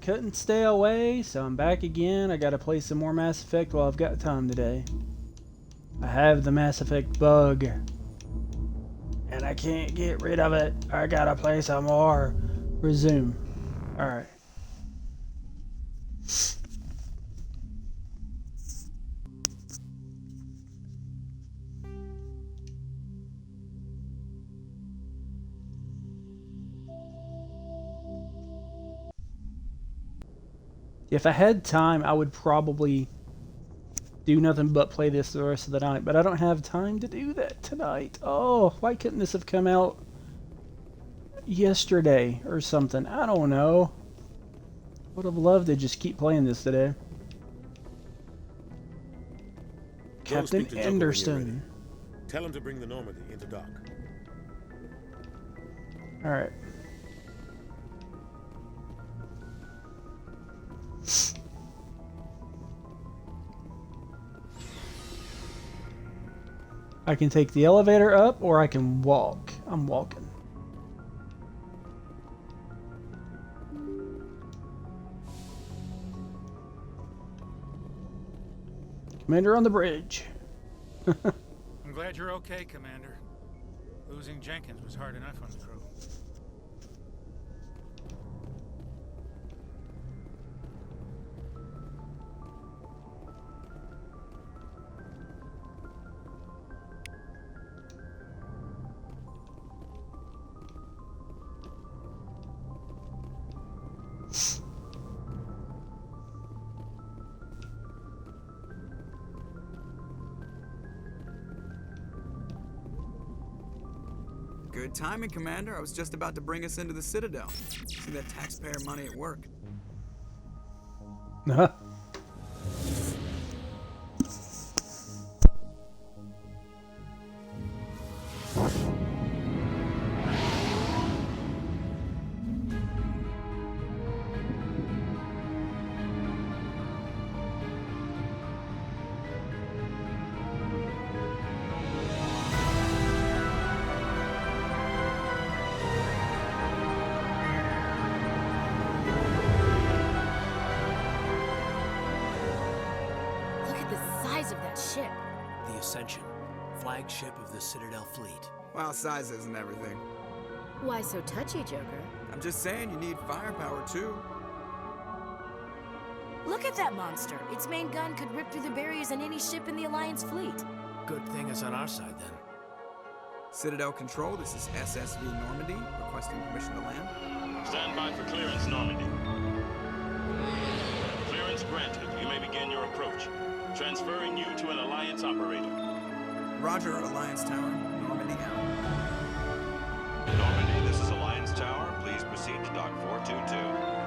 couldn't stay away, so I'm back again. I gotta play some more Mass Effect while I've got time today. I have the Mass Effect bug, and I can't get rid of it. I gotta play some more. Resume. Alright. If I had time, I would probably do nothing but play this the rest of the night, but I don't have time to do that tonight. Oh, why couldn't this have come out yesterday or something? I don't know. Would have loved to just keep playing this today. Captain Anderson. Tell him to bring the Normandy into dock. Alright. I can take the elevator up, or I can walk. I'm walking. Commander on the bridge. I'm glad you're okay, Commander. Losing Jenkins was hard enough on the crew. Good timing, Commander. I was just about to bring us into the Citadel. See that taxpayer money at work. The Ascension, flagship of the Citadel fleet. Well, size isn't everything. Why so touchy, Joker? I'm just saying you need firepower, too. Look at that monster. Its main gun could rip through the barriers in any ship in the Alliance fleet. Good thing it's on our side, then. Citadel Control, this is SSV Normandy, requesting permission to land. Stand by for clearance, Normandy. Clearance granted. You may begin your approach. Transferring you to an Alliance operator. Roger, Alliance Tower. Normandy out. Normandy, this is Alliance Tower. Please proceed to Dock 422.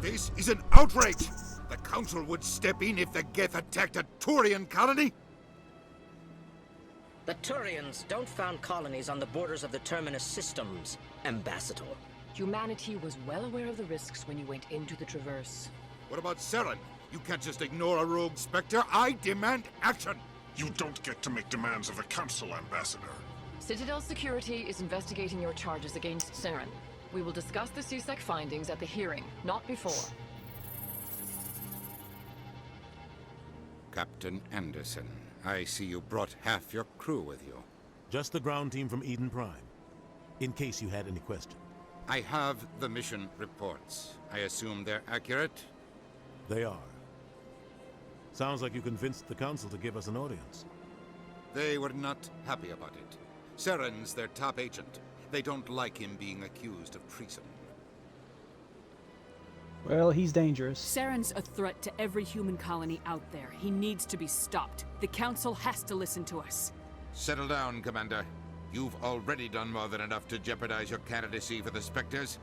This is an outrage! The Council would step in if the Geth attacked a Turian colony? The Turians don't found colonies on the borders of the Terminus systems, Ambassador. Humanity was well aware of the risks when you went into the Traverse. What about Saren? You can't just ignore a rogue Spectre. I demand action! You don't get to make demands of the Council, Ambassador. Citadel Security is investigating your charges against Saren. We will discuss the CSEC findings at the hearing, not before. Captain Anderson, I see you brought half your crew with you. Just the ground team from Eden Prime, in case you had any question. I have the mission reports. I assume they're accurate? They are. Sounds like you convinced the Council to give us an audience. They were not happy about it. Saren's their top agent. They don't like him being accused of treason. Well, he's dangerous. Saren's a threat to every human colony out there. He needs to be stopped. The Council has to listen to us. Settle down, Commander. You've already done more than enough to jeopardize your candidacy for the Spectres.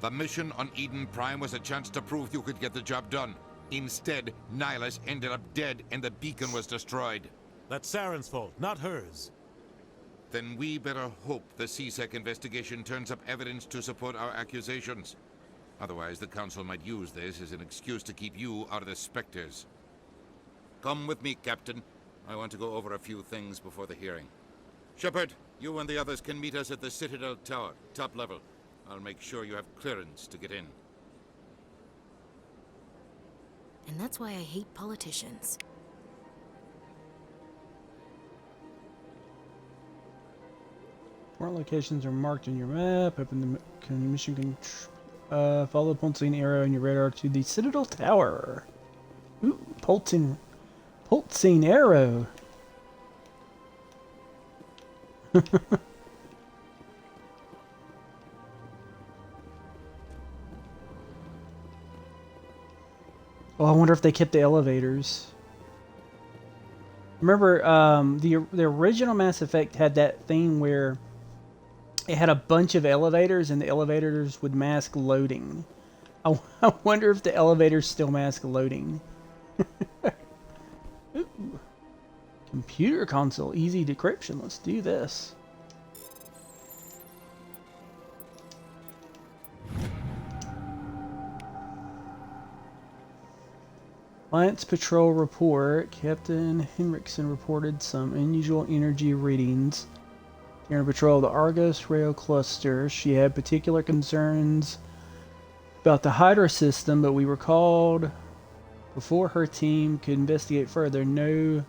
The mission on Eden Prime was a chance to prove you could get the job done. Instead, Nihilus ended up dead and the beacon was destroyed. That's Saren's fault, not hers. Then we better hope the CSEC investigation turns up evidence to support our accusations. Otherwise, the Council might use this as an excuse to keep you out of the Spectres. Come with me, Captain. I want to go over a few things before the hearing. Shepard, you and the others can meet us at the Citadel Tower, top level. I'll make sure you have clearance to get in. And that's why I hate politicians. More locations are marked on your map. Open the mission control. Follow the pulsing arrow in your radar to the Citadel Tower. Ooh, pulsing arrow. Oh, I wonder if they kept the elevators. Remember, the original Mass Effect had that thing where it had a bunch of elevators, and the elevators would mask loading. I wonder if the elevators still mask loading. Ooh. Computer console, easy decryption. Let's do this. Alliance Patrol report. Captain Henriksen reported some unusual energy readings during patrol of the Argus Rail Cluster. She had particular concerns about the Hydra system, but we were called before her team could investigate further. No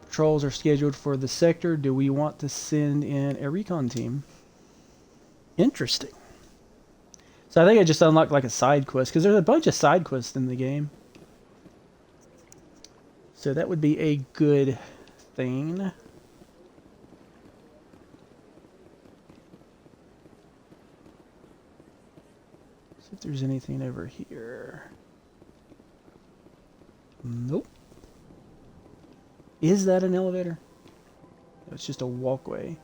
patrols are scheduled for the sector. Do we want to send in a recon team? Interesting. So I think I just unlocked like a side quest, because there's a bunch of side quests in the game. So that would be a good thing. See if there's anything over here. Nope. Is that an elevator? No, it's just a walkway.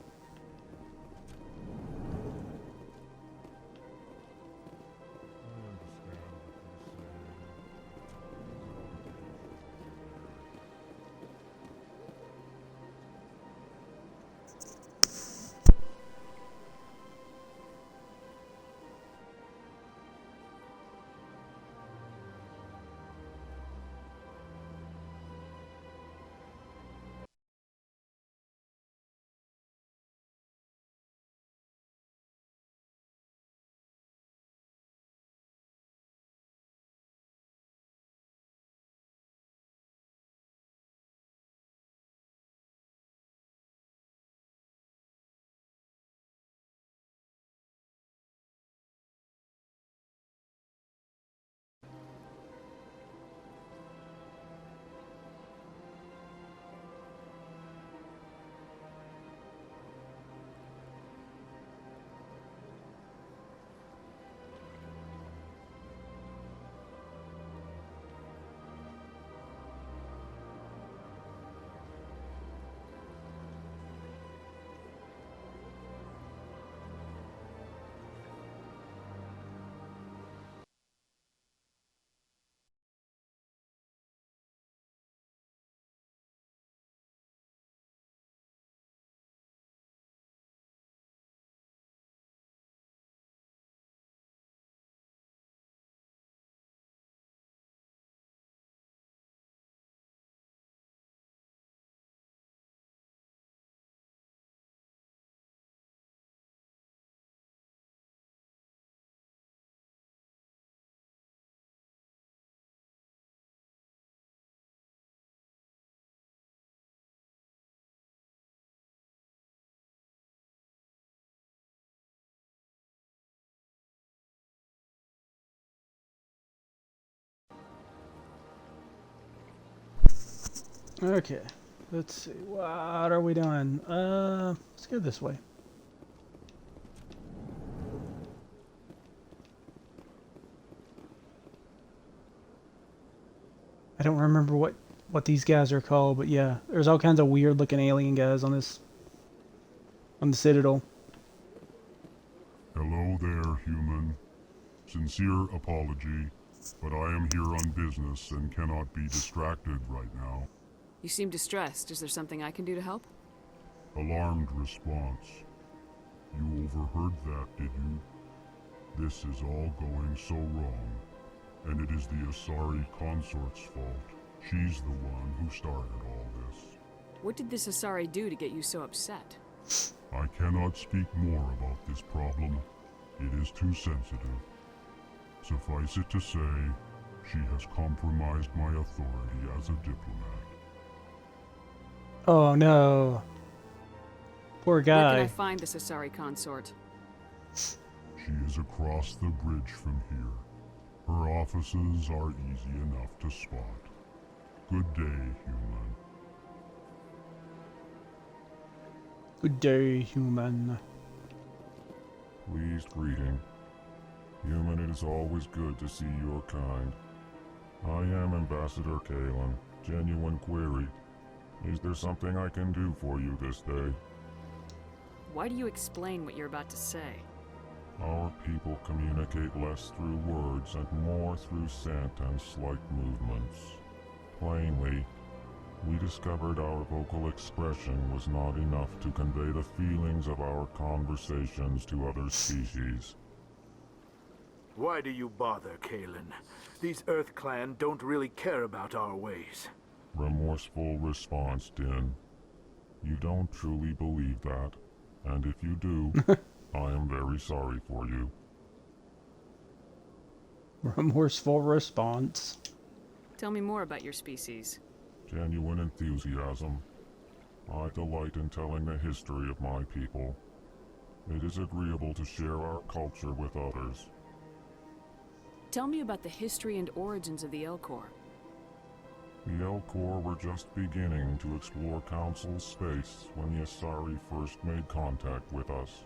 Okay, let's see. What are we doing? Let's go this way. I don't remember what these guys are called, but yeah, there's all kinds of weird looking alien guys on the Citadel. Hello there, human. Sincere apology, but I am here on business and cannot be distracted right now. You seem distressed. Is there something I can do to help? Alarmed response. You overheard that, did you? This is all going so wrong, and it is the Asari consort's fault. She's the one who started all this. What did this Asari do to get you so upset? I cannot speak more about this problem. It is too sensitive. Suffice it to say, she has compromised my authority as a diplomat. Oh no. Poor Where guy. can I find this Asari consort? She is across the bridge from here. Her offices are easy enough to spot. Good day, human. Good day, human. Pleased greeting. Human, it is always good to see your kind. I am Ambassador Kalen. Genuine query. Is there something I can do for you this day? Why do you explain what you're about to say? Our people communicate less through words and more through scent and slight movements. Plainly, we discovered our vocal expression was not enough to convey the feelings of our conversations to other species. Why do you bother, Kalen? These Earth Clan don't really care about our ways. Remorseful response, Din. You don't truly believe that, and if you do, I am very sorry for you. Remorseful response. Tell me more about your species. Genuine enthusiasm. I delight in telling the history of my people. It is agreeable to share our culture with others. Tell me about the history and origins of the Elcor. The Elcor were just beginning to explore Council space when the Asari first made contact with us.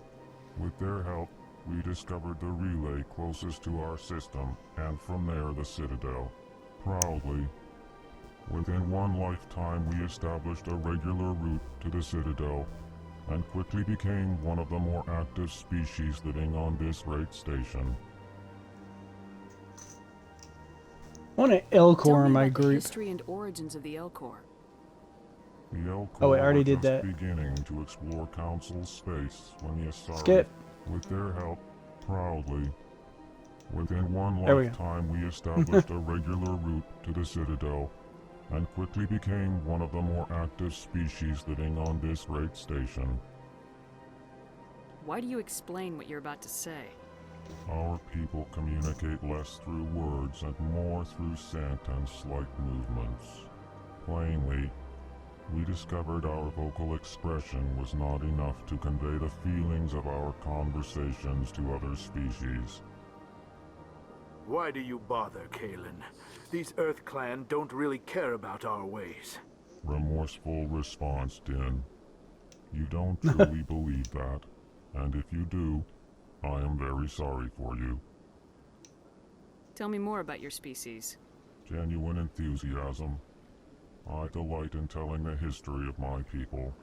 With their help, we discovered the relay closest to our system, and from there the Citadel. Proudly, within one lifetime we established a regular route to the Citadel, and quickly became one of the more active species living on this great station. I want an Elcor in my The group. history and origins of the Elcor. The Elcor Oh, wait, I already were did just that. beginning to explore Council space when the Asari, Skip. with their help, proudly, within one There we go. lifetime we established a regular route to the Citadel, and quickly became one of the more active species living on this great station. Why do you explain what you're about to say? Our people communicate less through words and more through scent and slight movements. Plainly, we discovered our vocal expression was not enough to convey the feelings of our conversations to other species. Why do you bother, Kalen? These Earth Clan don't really care about our ways. Remorseful response, Din. You don't truly believe that, and if you do, I am very sorry for you. Tell me more about your species. Genuine enthusiasm. I delight in telling the history of my people.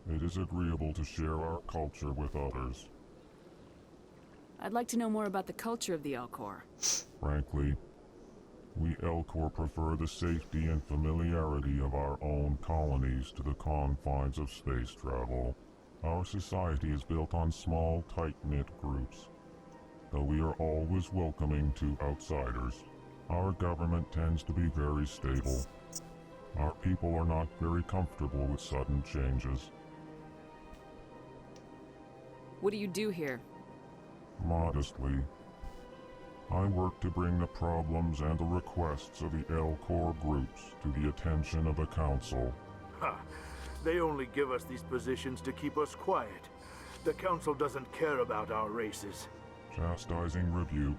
It is agreeable to share our culture with others. I'd like to know more about the culture of the Elcor. Frankly, we Elcor prefer the safety and familiarity of our own colonies to the confines of space travel. Our society is built on small, tight-knit groups. Though we are always welcoming to outsiders, our government tends to be very stable. Our people are not very comfortable with sudden changes. What do you do here? Modestly, I work to bring the problems and the requests of the Elcor groups to the attention of the Council. Ha! They only give us these positions to keep us quiet. The Council doesn't care about our races. Chastising rebuke.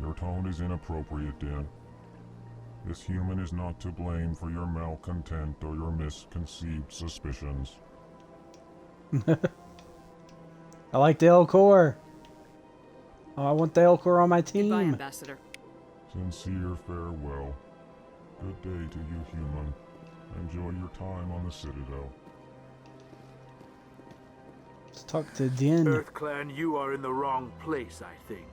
Your tone is inappropriate, Din. This human is not to blame for your malcontent or your misconceived suspicions. I like the Elcor. Oh, I want the Elcor on my team. Goodbye, Ambassador. Sincere farewell. Good day to you, human. Enjoy your time on the Citadel. Let's talk to Din. Earth Clan, you are in the wrong place, I think.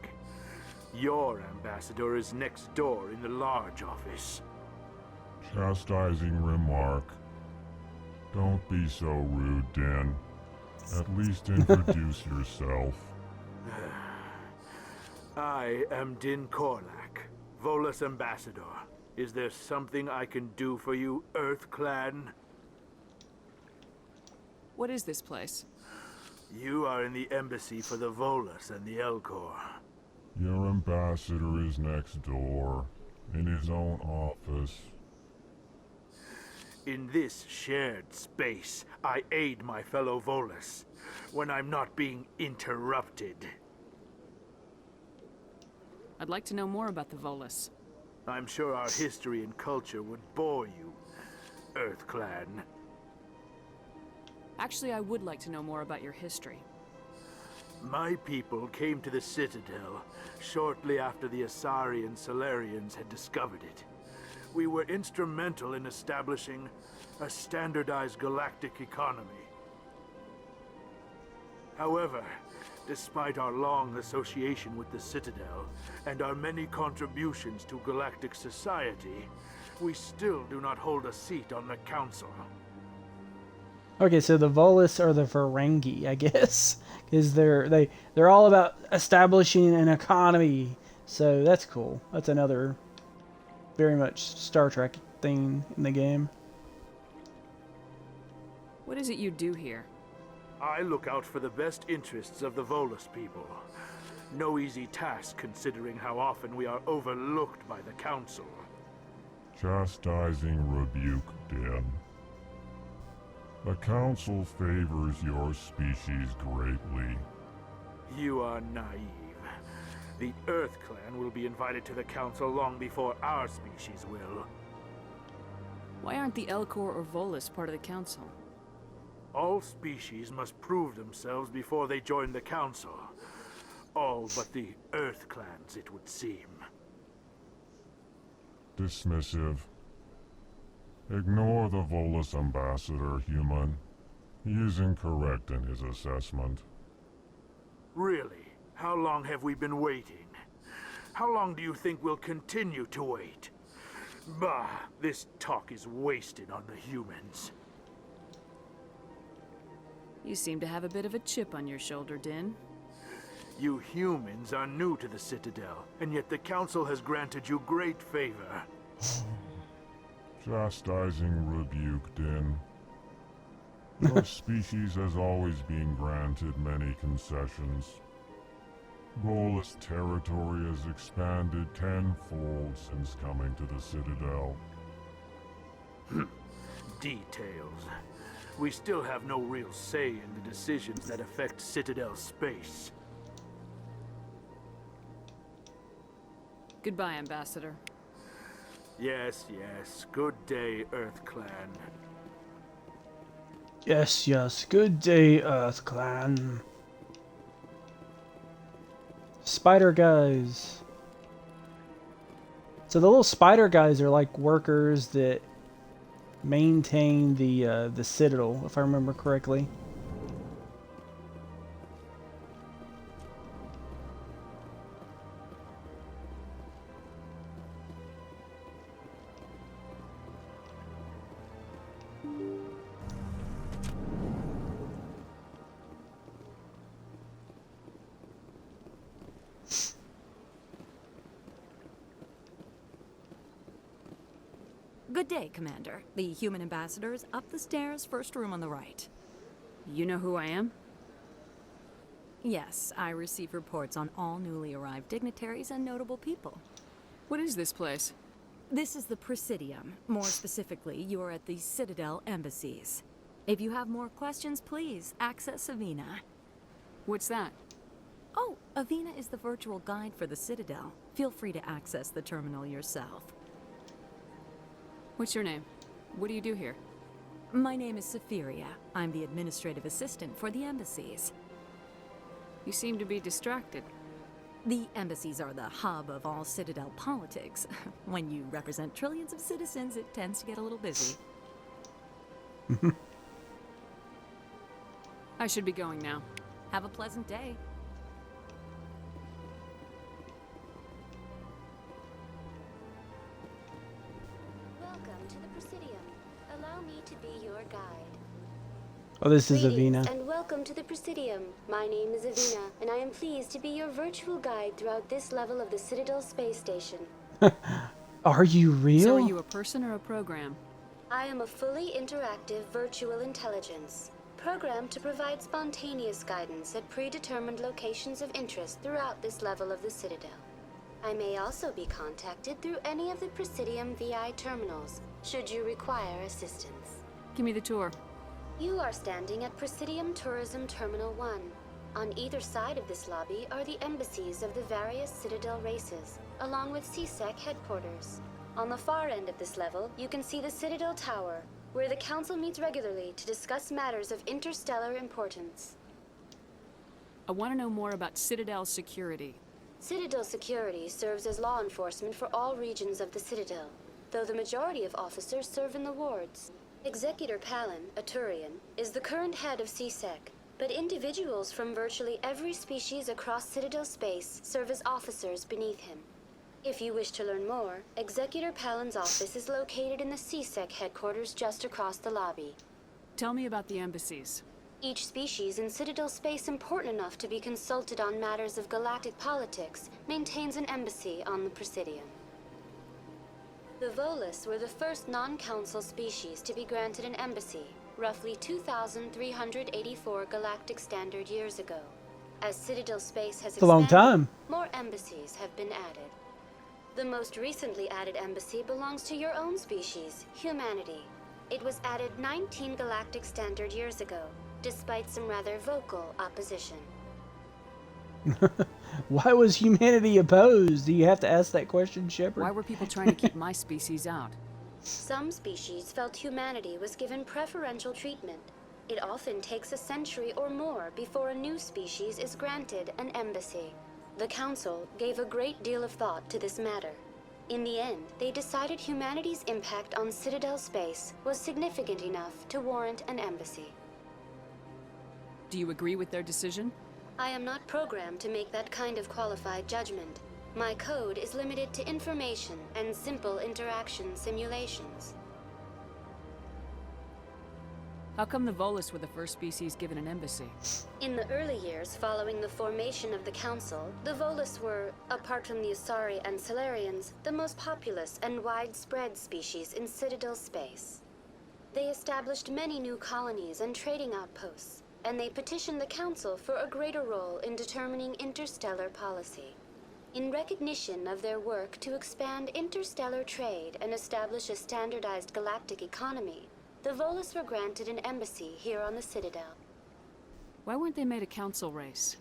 Your ambassador is next door in the large office. Chastising remark. Don't be so rude, Din. At least introduce yourself. I am Din Korlak, Volus Ambassador. Is there something I can do for you, Earth Clan? What is this place? You are in the embassy for the Volus and the Elcor. Your ambassador is next door, in his own office. In this shared space, I aid my fellow Volus when I'm not being interrupted. I'd like to know more about the Volus. I'm sure our history and culture would bore you, Earth Clan. Actually, I would like to know more about your history. My people came to the Citadel shortly after the Asari and Solarians had discovered it. We were instrumental in establishing a standardized galactic economy. However, despite our long association with the Citadel and our many contributions to galactic society, we still do not hold a seat on the Council. Okay, so the Volus are the Ferengi, I guess, because they're all about establishing an economy. So that's cool. That's another very much Star Trek thing in the game. What is it you do here? I look out for the best interests of the Volus people. No easy task considering how often we are overlooked by the Council. Chastising rebuke, Din. The Council favors your species greatly. You are naive. The Earth Clan will be invited to the Council long before our species will. Why aren't the Elcor or Volus part of the Council? All species must prove themselves before they join the Council. All but the Earth Clans, it would seem. Dismissive. Ignore the Volus ambassador, human. He is incorrect in his assessment. Really? How long have we been waiting? How long do you think we'll continue to wait? Bah, this talk is wasted on the humans. You seem to have a bit of a chip on your shoulder, Din. You humans are new to the Citadel, and yet the Council has granted you great favor. Chastising rebuke, Din. Your species has always been granted many concessions. Volus territory has expanded tenfold since coming to the Citadel. Details. We still have no real say in the decisions that affect Citadel space. Goodbye, Ambassador. Yes, yes. Good day, Earth Clan. Yes, yes. Good day, Earth Clan. Spider guys. So the little spider guys are like workers that maintain the Citadel, if I remember correctly. Good day, Commander. The human ambassador is up the stairs, first room on the right. You know who I am? Yes, I receive reports on all newly arrived dignitaries and notable people. What is this place? This is the Presidium. More specifically, you are at the Citadel embassies. If you have more questions, please access Avina. What's that? Oh, Avina is the virtual guide for the Citadel. Feel free to access the terminal yourself. What's your name? What do you do here? My name is Safiria. I'm the administrative assistant for the embassies. You seem to be distracted. The embassies are the hub of all Citadel politics. When you represent trillions of citizens, it tends to get a little busy. I should be going now. Have a pleasant day. Welcome to the Presidium. Allow me to be your guide. Oh, this is Greetings Avina. and welcome to the Presidium. My name is Avina, and I am pleased to be your virtual guide throughout this level of the Citadel space station. Are you real? So are you a person or a program? I am a fully interactive virtual intelligence, programmed to provide spontaneous guidance at predetermined locations of interest throughout this level of the Citadel. I may also be contacted through any of the Presidium VI terminals, should you require assistance. Give me the tour. You are standing at Presidium Tourism Terminal 1. On either side of this lobby are the embassies of the various Citadel races, along with CSEC headquarters. On the far end of this level, you can see the Citadel Tower, where the Council meets regularly to discuss matters of interstellar importance. I want to know more about Citadel security. Citadel security serves as law enforcement for all regions of the Citadel, though the majority of officers serve in the wards. Executor Palin, a Turian, is the current head of CSEC, but individuals from virtually every species across Citadel space serve as officers beneath him. If you wish to learn more, Executor Palin's office is located in the CSEC headquarters just across the lobby. Tell me about the embassies. Each species in Citadel space important enough to be consulted on matters of galactic politics maintains an embassy on the Presidium. The Volus were the first non-council species to be granted an embassy, roughly 2,384 galactic standard years ago. As Citadel space has It's a long expanded, time. more embassies have been added. The most recently added embassy belongs to your own species, humanity. It was added 19 galactic standard years ago, despite some rather vocal opposition. Why was humanity opposed? Do you have to ask that question, Shepard? Why were people trying to keep my species out? Some species felt humanity was given preferential treatment. It often takes a century or more before a new species is granted an embassy. The Council gave a great deal of thought to this matter. In the end, they decided humanity's impact on Citadel space was significant enough to warrant an embassy. Do you agree with their decision? I am not programmed to make that kind of qualified judgment. My code is limited to information and simple interaction simulations. How come the Volus were the first species given an embassy? In the early years following the formation of the Council, the Volus were, apart from the Asari and Salarians, the most populous and widespread species in Citadel space. They established many new colonies and trading outposts, and they petitioned the Council for a greater role in determining interstellar policy. In recognition of their work to expand interstellar trade and establish a standardized galactic economy, the Volus were granted an embassy here on the Citadel. Why weren't they made a council race?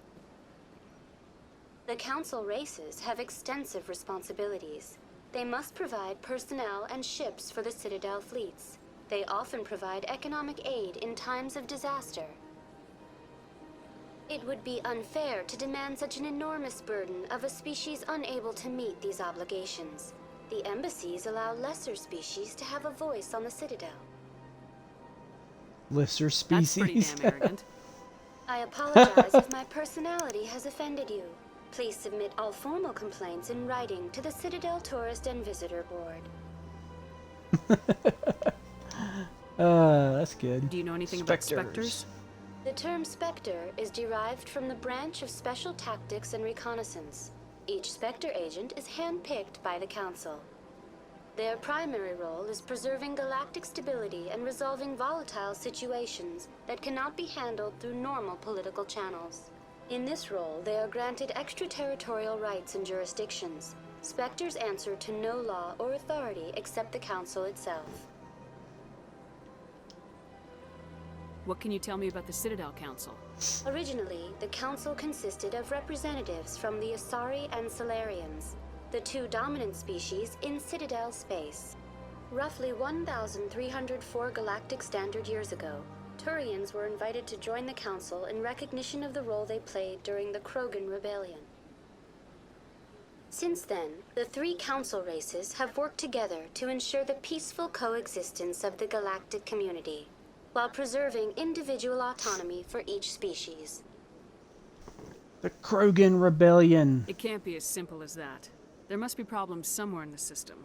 The Council races have extensive responsibilities. They must provide personnel and ships for the Citadel fleets. They often provide economic aid in times of disaster. It would be unfair to demand such an enormous burden of a species unable to meet these obligations. The embassies allow lesser species to have a voice on the Citadel. Lesser species. That's pretty damn arrogant. I apologize if my personality has offended you. Please submit all formal complaints in writing to the Citadel Tourist and Visitor Board. That's good. Do you know anything about specters? The term Spectre is derived from the branch of Special Tactics and Reconnaissance. Each Spectre agent is handpicked by the Council. Their primary role is preserving galactic stability and resolving volatile situations that cannot be handled through normal political channels. In this role, they are granted extraterritorial rights and jurisdictions. Spectres answer to no law or authority except the Council itself. What can you tell me about the Citadel Council? Originally, the Council consisted of representatives from the Asari and Salarians, the two dominant species in Citadel space. Roughly 1,304 galactic standard years ago, Turians were invited to join the Council in recognition of the role they played during the Krogan Rebellion. Since then, the three Council races have worked together to ensure the peaceful coexistence of the galactic community, while preserving individual autonomy for each species. The Krogan Rebellion. It can't be as simple as that. There must be problems somewhere in the system.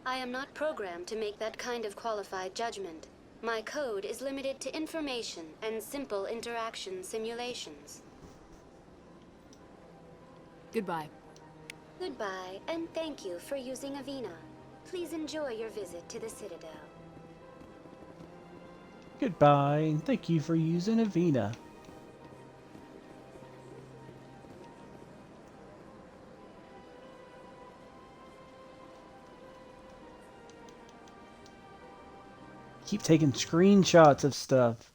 I am not programmed to make that kind of qualified judgment. My code is limited to information and simple interaction simulations. Goodbye. Goodbye, and thank you for using Avina. Please enjoy your visit to the Citadel. Goodbye, and thank you for using Avina. Keep taking screenshots of stuff.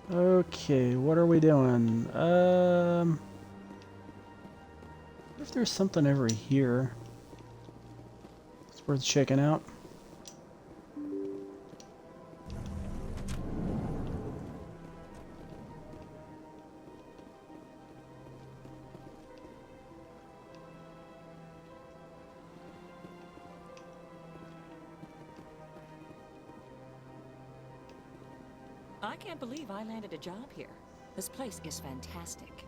Okay, what are we doing? What if there's something over here? It's worth checking out. I can't believe I landed a job here. This place is fantastic.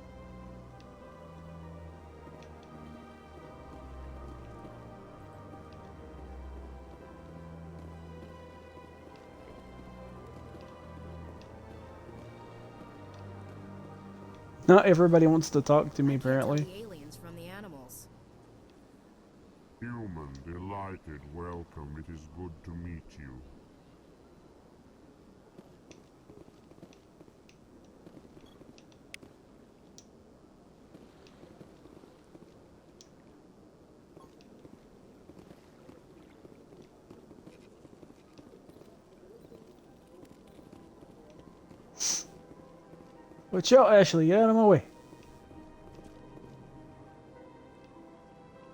Not everybody wants to talk to me, apparently. The aliens from the animals. Human, delighted, welcome. It is good to meet you. Watch out, Ashley, get out of my way.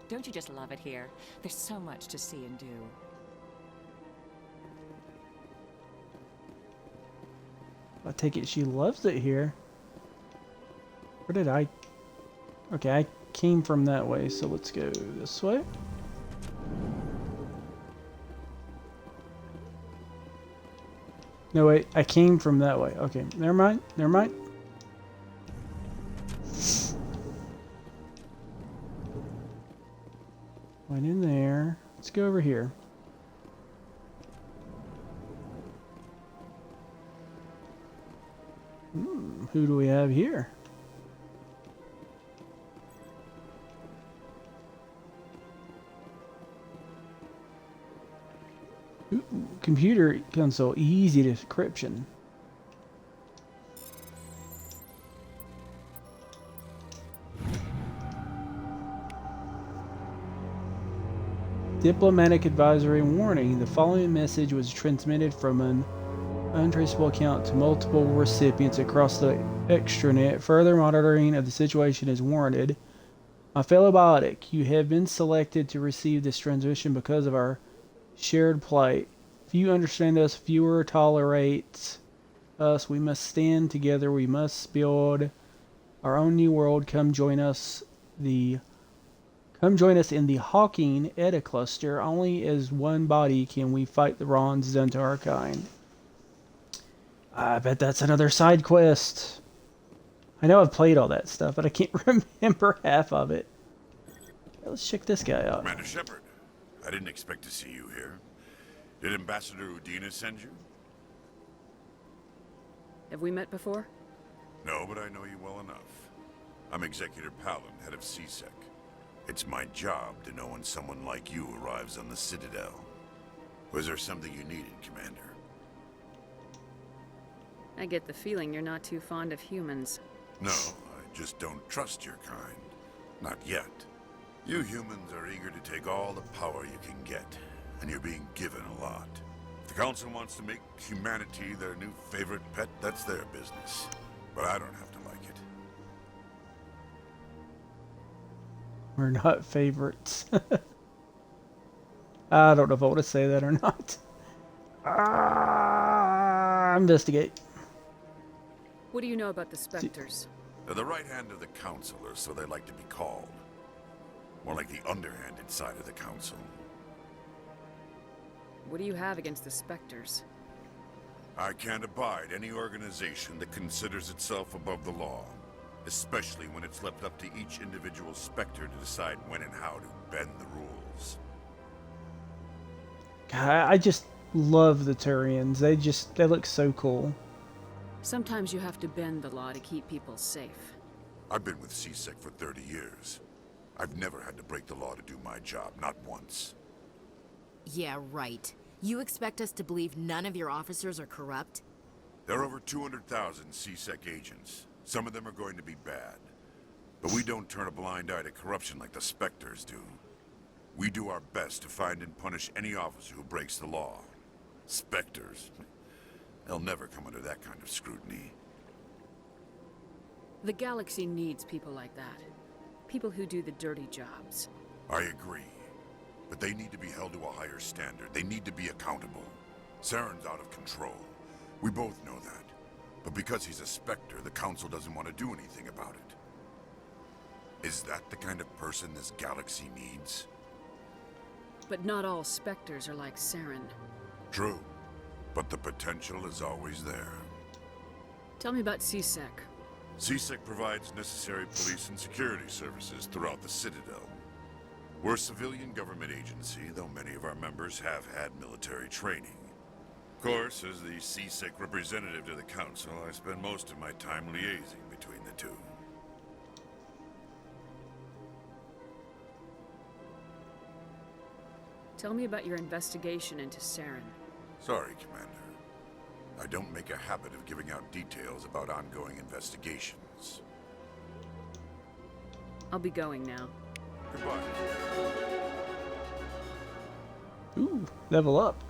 Don't you just love it here? There's so much to see and do. I take it she loves it here. Where did I... Okay, I came from that way, so let's go this way. No, wait, I came from that way. Okay, never mind, never mind. Went in there. Let's go over here. Who do we have here? Ooh, computer console, easy description. Diplomatic advisory warning. The following message was transmitted from an untraceable account to multiple recipients across the extranet. Further monitoring of the situation is warranted. My fellow biotic, you have been selected to receive this transmission because of our shared plight. Few understand us, fewer tolerate us. We must stand together. We must build our own new world. Come join us in the Hawking Eta cluster. Only as one body can we fight the wrongs done to our kind. I bet that's another side quest. I know I've played all that stuff, but I can't remember half of it. Let's check this guy out. Commander Shepard, I didn't expect to see you here. Did Ambassador Udina send you? Have we met before? No, but I know you well enough. I'm Executor Palin, head of CSEC. It's my job to know when someone like you arrives on the Citadel. Was there something you needed, Commander? I get the feeling you're not too fond of humans. No, I just don't trust your kind. Not yet. You humans are eager to take all the power you can get, and you're being given a lot. If the Council wants to make humanity their new favorite pet, that's their business. But I don't have to like it. We're not favorites. I don't know if I want to say that or not. Investigate. What do you know about the Spectres? They're the right hand of the Council, or so they like to be called. More like the underhanded side of the Council. What do you have against the Spectres? I can't abide any organization that considers itself above the law. Especially when it's left up to each individual Spectre to decide when and how to bend the rules. God, I just love the Turians. They look so cool. Sometimes you have to bend the law to keep people safe. I've been with CSEC for 30 years. I've never had to break the law to do my job, not once. Yeah, right. You expect us to believe none of your officers are corrupt? There are over 200,000 CSEC agents. Some of them are going to be bad. But we don't turn a blind eye to corruption like the Spectres do. We do our best to find and punish any officer who breaks the law. Spectres, they'll never come under that kind of scrutiny. The galaxy needs people like that. People who do the dirty jobs. I agree. But they need to be held to a higher standard. They need to be accountable. Saren's out of control. We both know that. But because he's a Spectre, the Council doesn't want to do anything about it. Is that the kind of person this galaxy needs? But not all Spectres are like Saren. True. But the potential is always there. Tell me about CSEC. CSEC provides necessary police and security services throughout the Citadel. We're a civilian government agency, though many of our members have had military training. Of course, as the CSEC representative to the Council, I spend most of my time liaising between the two. Tell me about your investigation into Saren. Sorry, Commander. I don't make a habit of giving out details about ongoing investigations. I'll be going now. Goodbye. Ooh, level up.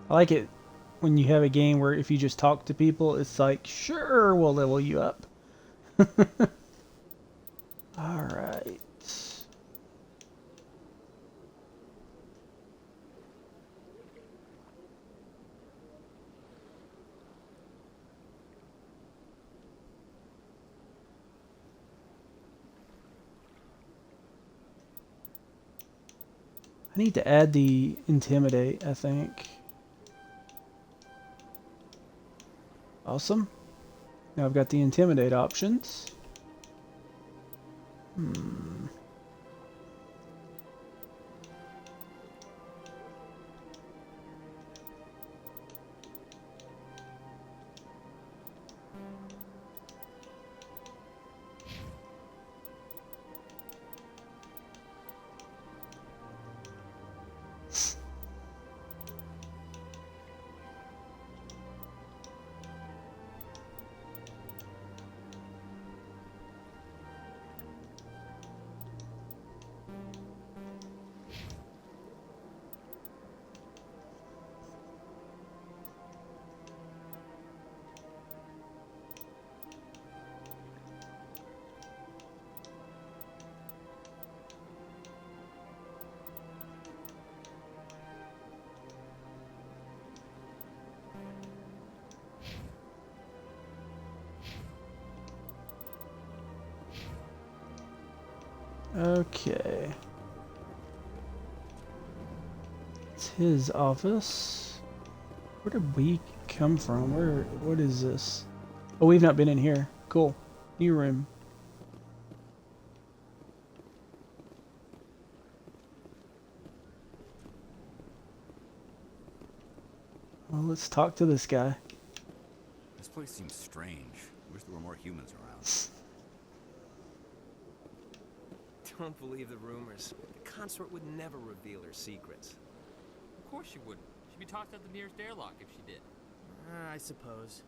I like it when you have a game where if you just talk to people, it's like, sure, we'll level you up. Alright. I need to add the Intimidate, I think. Awesome. Now I've got the Intimidate options. Okay. It's his office. Where did we come from? What is this? Oh, we've not been in here. Cool. New room. Well, let's talk to this guy. This place seems strange. I wish there were more humans around. Don't believe the rumors. The consort would never reveal her secrets. Of course she wouldn't. She'd be tossed out the nearest airlock if she did. I suppose.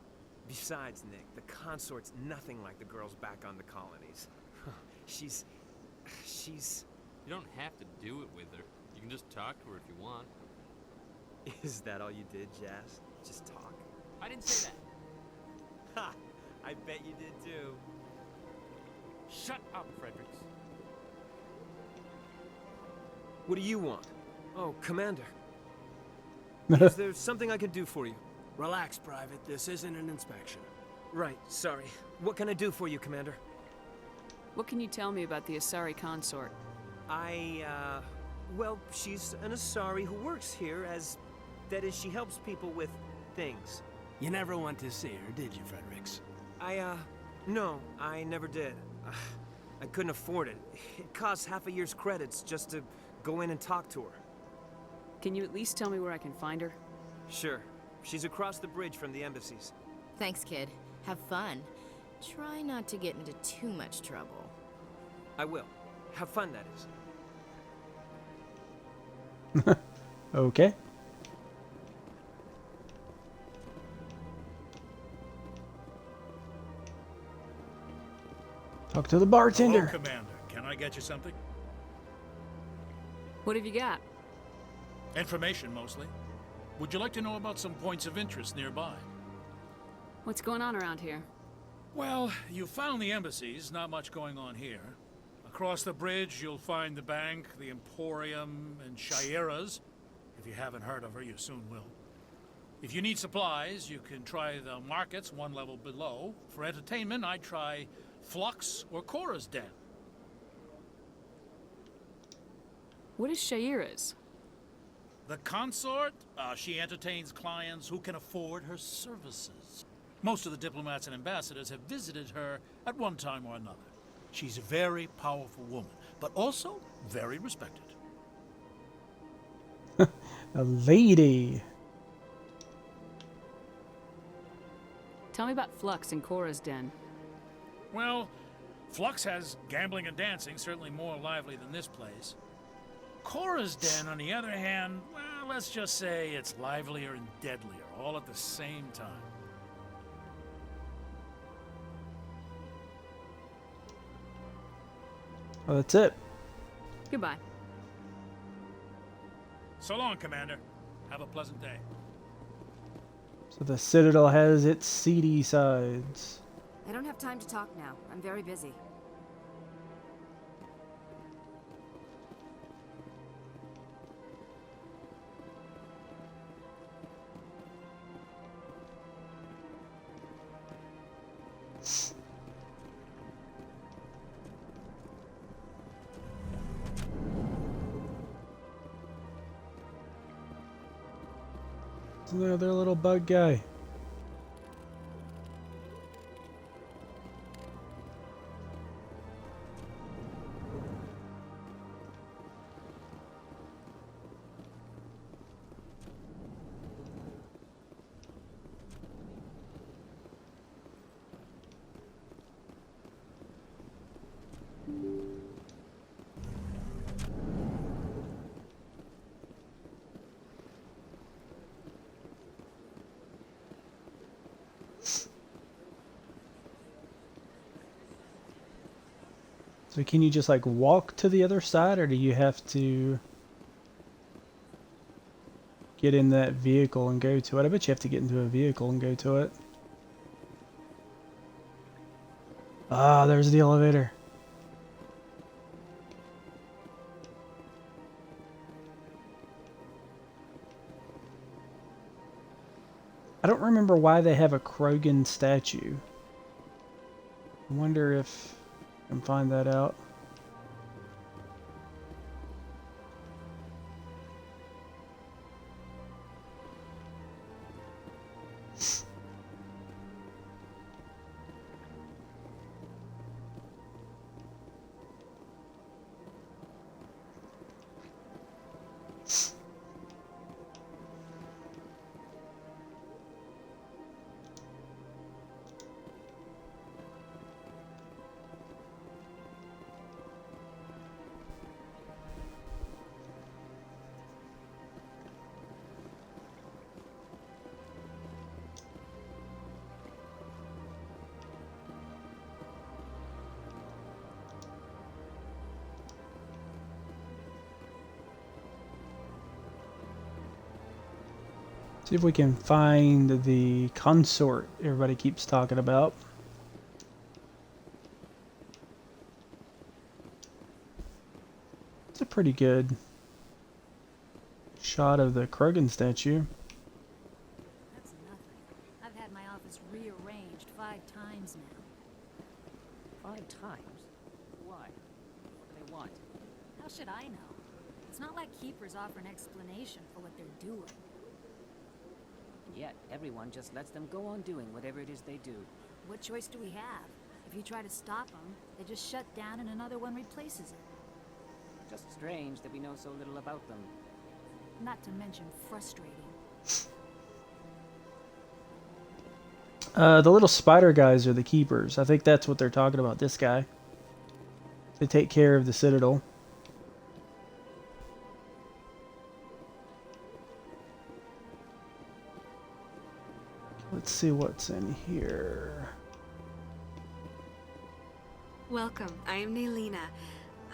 Besides, Nick, the consort's nothing like the girls back on the colonies. She's... You don't have to do it with her. You can just talk to her if you want. Is that all you did, Jazz? Just talk? I didn't say that. Ha! I bet you did too. Shut up, Fredericks. What do you want? Oh, Commander. Is there something I can do for you? Relax, Private. This isn't an inspection. Right, sorry. What can I do for you, Commander? What can you tell me about the Asari consort? Well, she's an Asari who works here that is, she helps people with things. You never went to see her, did you, Fredericks? No, I never did. I couldn't afford it. It costs half a year's credits just to go in and talk to her. Can you at least tell me where I can find her? Sure. She's across the bridge from the embassies. Thanks, kid. Have fun. Try not to get into too much trouble. I will. Have fun, that is. Okay. Talk to the bartender. Hello, Commander. Can I get you something? What have you got? Information, mostly. Would you like to know about some points of interest nearby? What's going on around here? Well, you found the embassies. Not much going on here. Across the bridge, you'll find the bank, the Emporium, and Shaira's. If you haven't heard of her, you soon will. If you need supplies, you can try the markets one level below. For entertainment, I'd try Flux or Cora's Den. What is Shaira's? The consort, she entertains clients who can afford her services. Most of the diplomats and ambassadors have visited her at one time or another. She's a very powerful woman, but also very respected. A lady. Tell me about Flux and Cora's Den. Well, Flux has gambling and dancing, certainly more lively than this place. Cora's Den, on the other hand, well, let's just say it's livelier and deadlier, all at the same time. Oh, that's it. Goodbye. So long, Commander. Have a pleasant day. So the Citadel has its seedy sides. I don't have time to talk now. I'm very busy. Another little bug guy. So can you just like walk to the other side, or do you have to get in that vehicle and go to it? I bet you have to get into a vehicle and go to it. Ah, there's the elevator. I don't remember why they have a Krogan statue. I wonder if I can find that out. See if we can find the consort everybody keeps talking about. pretty good shot of the Krogan statue. That's nothing. I've had my office rearranged 5 times now. 5 times? Why? What do they want? How should I know? It's not like keepers offer an explanation for what they're doing. And yet, everyone just lets them go on doing whatever it is they do. What choice do we have? If you try to stop them, they just shut down and another one replaces it. Just strange that we know so little about them. Not to mention frustrating. The little spider guys are the keepers. I think that's what they're talking about, this guy. They take care of the Citadel. Let's see what's in here. Welcome. I am Nelina.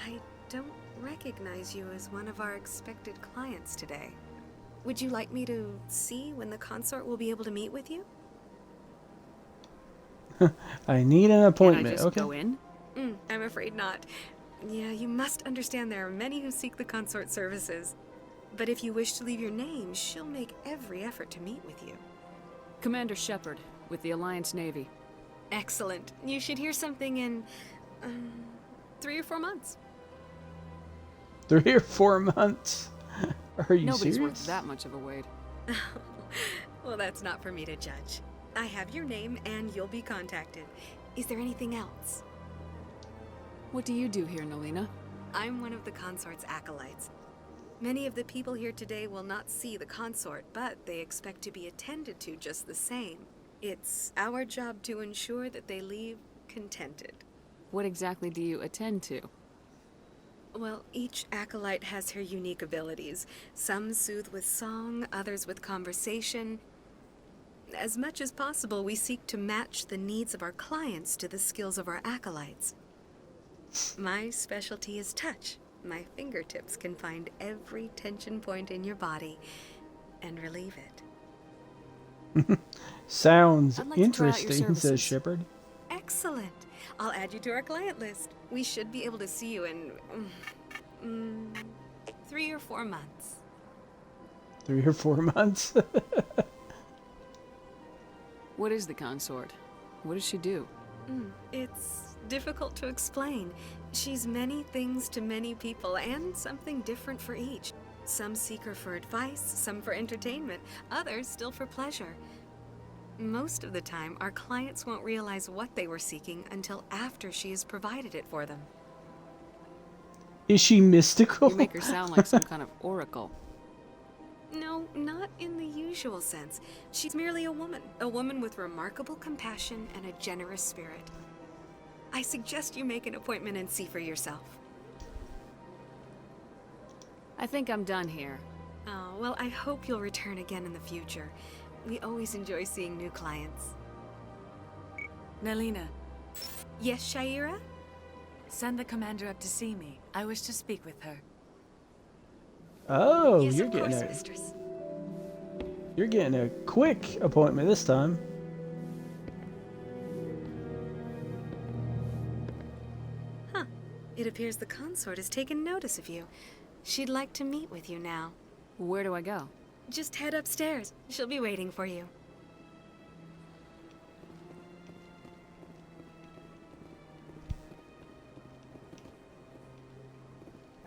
I don't recognize you as one of our expected clients today. Would you like me to see when the consort will be able to meet with you? I need an appointment. Can I just Okay. go in? I'm afraid not. Yeah, you must understand there are many who seek the consort services. But if you wish to leave your name, she'll make every effort to meet with you. Commander Shepard, with the Alliance Navy. Excellent. You should hear something in 3 or 4 months. 3 or 4 months? Are you Nobody's serious? worth that much of a wait. Well, that's not for me to judge. I have your name and you'll be contacted. Is there anything else? What do you do here, Nelina? I'm one of the consort's acolytes. Many of the people here today will not see the consort, but they expect to be attended to just the same. It's our job to ensure that they leave contented. What exactly do you attend to? Well, each acolyte has her unique abilities. Some soothe with song, others with conversation. As much as possible, we seek to match the needs of our clients to the skills of our acolytes. My specialty is touch. My fingertips can find every tension point in your body and relieve it. Sounds I'd like to try out your interesting, says services. Shepard. Excellent. I'll add you to our client list. We should be able to see you in 3 or 4 months. 3 or 4 months? What is the consort? What does she do? It's difficult to explain. She's many things to many people, and something different for each. Some seek her for advice, some for entertainment, others still for pleasure. Most of the time, our clients won't realize what they were seeking until after she has provided it for them. Is she mystical? You make her sound like some kind of oracle. No, not in the usual sense. She's merely a woman with remarkable compassion and a generous spirit. I suggest you make an appointment and see for yourself. I think I'm done here. Oh, well, I hope you'll return again in the future. We always enjoy seeing new clients. Nelina, Yes, Shaira? send the commander up to see me. I wish to speak with her. Oh, Yes, you're of getting course, a mistress. you're getting a quick appointment this time. Huh. It appears the consort has taken notice of you. She'd like to meet with you now. Where do I go? Just head upstairs. She'll be waiting for you.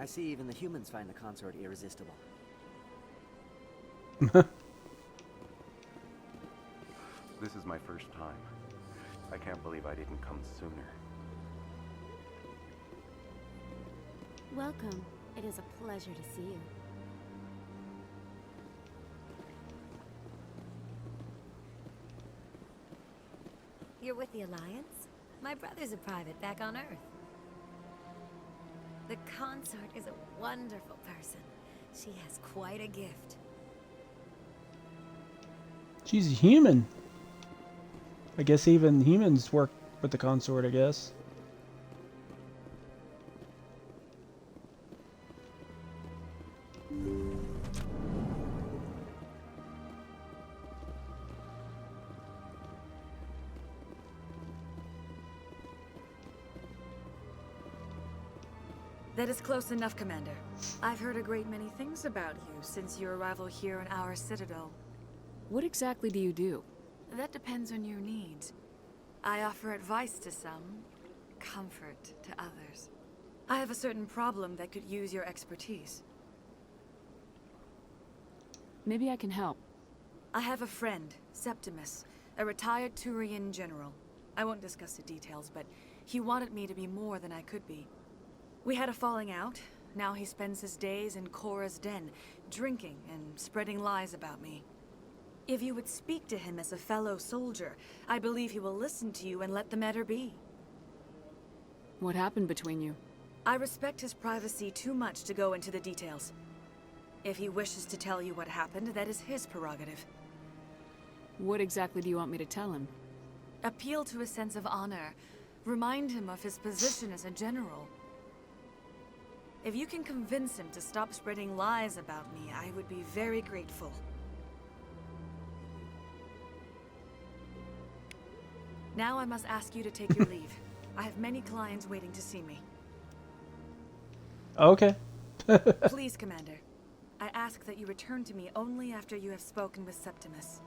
I see even the humans find the consort irresistible. This is my first time. I can't believe I didn't come sooner. Welcome. It is a pleasure to see you. You're with the Alliance? My brother's a private back on Earth. The consort is a wonderful person. She has quite a gift. She's a human. I guess even humans work with the consort, I guess. That is close enough, Commander. I've heard a great many things about you since your arrival here in our citadel. What exactly do you do? That depends on your needs. I offer advice to some, comfort to others. I have a certain problem that could use your expertise. Maybe I can help. I have a friend, Septimus, a retired Turian general. I won't discuss the details, but he wanted me to be more than I could be. We had a falling out. Now he spends his days in Korra's den, drinking and spreading lies about me. If you would speak to him as a fellow soldier, I believe he will listen to you and let the matter be. What happened between you? I respect his privacy too much to go into the details. If he wishes to tell you what happened, that is his prerogative. What exactly do you want me to tell him? Appeal to his sense of honor. Remind him of his position as a general. If you can convince him to stop spreading lies about me, I would be very grateful. Now I must ask you to take your leave. I have many clients waiting to see me. Okay. Please, Commander. I ask that you return to me only after you have spoken with Septimus.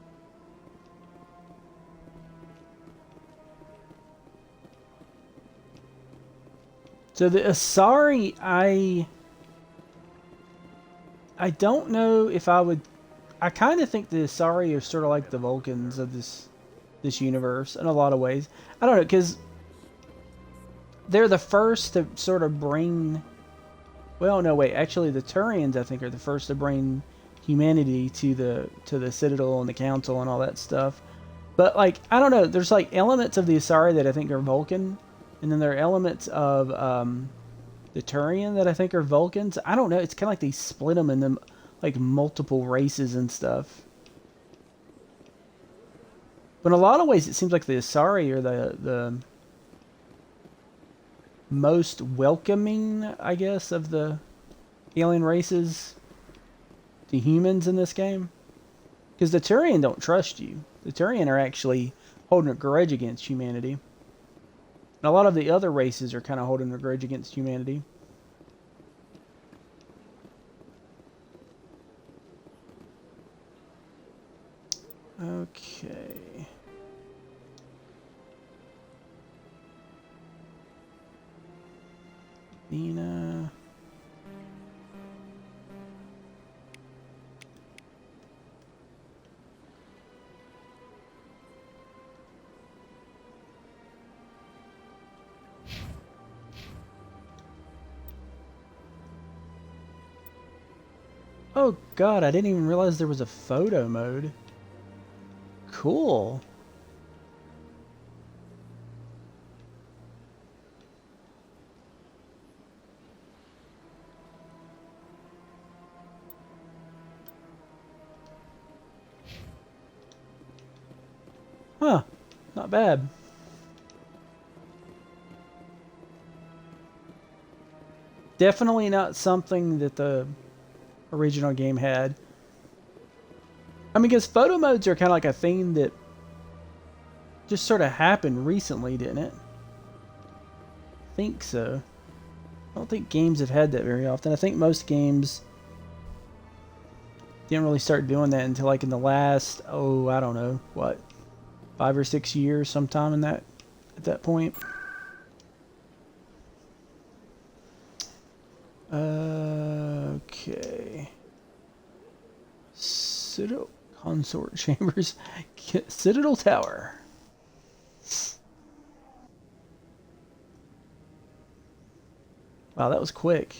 So the Asari, I don't know if I would. I kind of think the Asari are sort of like the Vulcans of this universe in a lot of ways. I don't know, because they're the first to sort of bring. Well, no, wait. Actually, the Turians, I think, are the first to bring humanity to the Citadel and the Council and all that stuff. But like, I don't know. There's like elements of the Asari that I think are Vulcan. And then there are elements of the Turian that I think are Vulcans. I don't know. It's kind of like they split them into like multiple races and stuff. But in a lot of ways, it seems like the Asari are the most welcoming, I guess, of the alien races to humans in this game. Because the Turian don't trust you. The Turian are actually holding a grudge against humanity. And a lot of the other races are kind of holding a grudge against humanity. Okay. Nina. Oh god, I didn't even realize there was a photo mode. Cool. Huh, not bad. Definitely not something that the original game had. I mean, because photo modes are kind of like a thing that just sort of happened recently, didn't it? I think so. I don't think games have had that very often. I think most games didn't really start doing that until like in the last, oh, I don't know, what, 5 or 6 years, sometime in that, at that point. Okay. Citadel Consort Chambers. Citadel Tower. Wow, that was quick.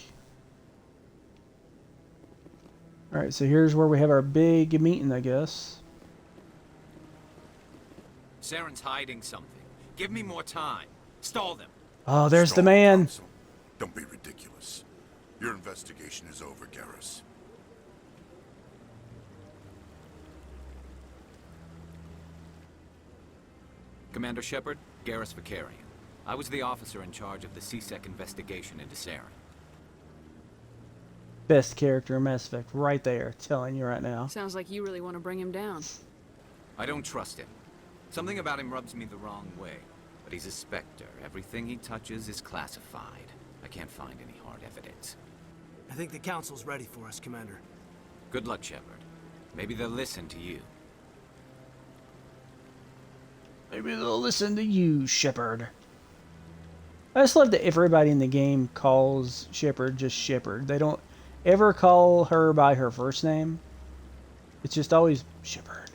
Alright, so here's where we have our big meeting, I guess. Saren's hiding something. Give me more time. Stall them. Oh, there's the man. Don't be ridiculous. Your investigation is over, Garrus. Commander Shepard, Garrus Vakarian. I was the officer in charge of the C-Sec investigation into Saren. Best character in Mass Effect, right there, telling you right now. Sounds like you really want to bring him down. I don't trust him. Something about him rubs me the wrong way. But he's a Spectre. Everything he touches is classified. I can't find any hard evidence. I think the Council's ready for us, Commander. Good luck, Shepard. Maybe they'll listen to you. Maybe they'll listen to you, Shepard. I just love that everybody in the game calls Shepard just Shepard. They don't ever call her by her first name. It's just always Shepard.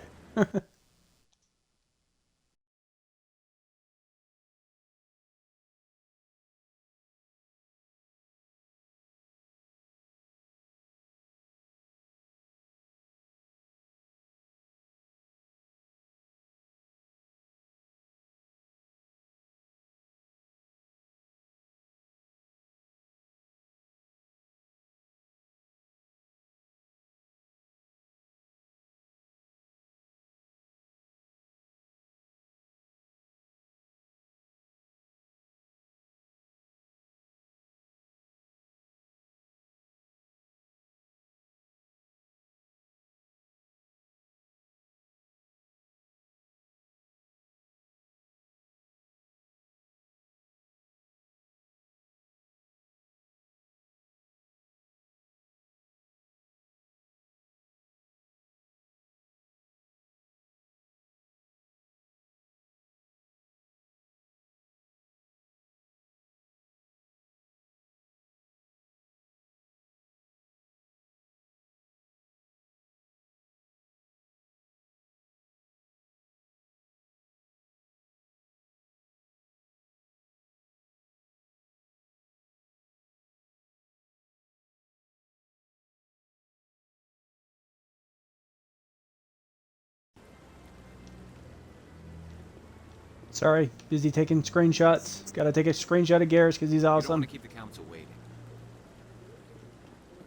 Sorry, busy taking screenshots. Gotta take a screenshot of Garrus because he's You don't awesome. want to keep the council waiting.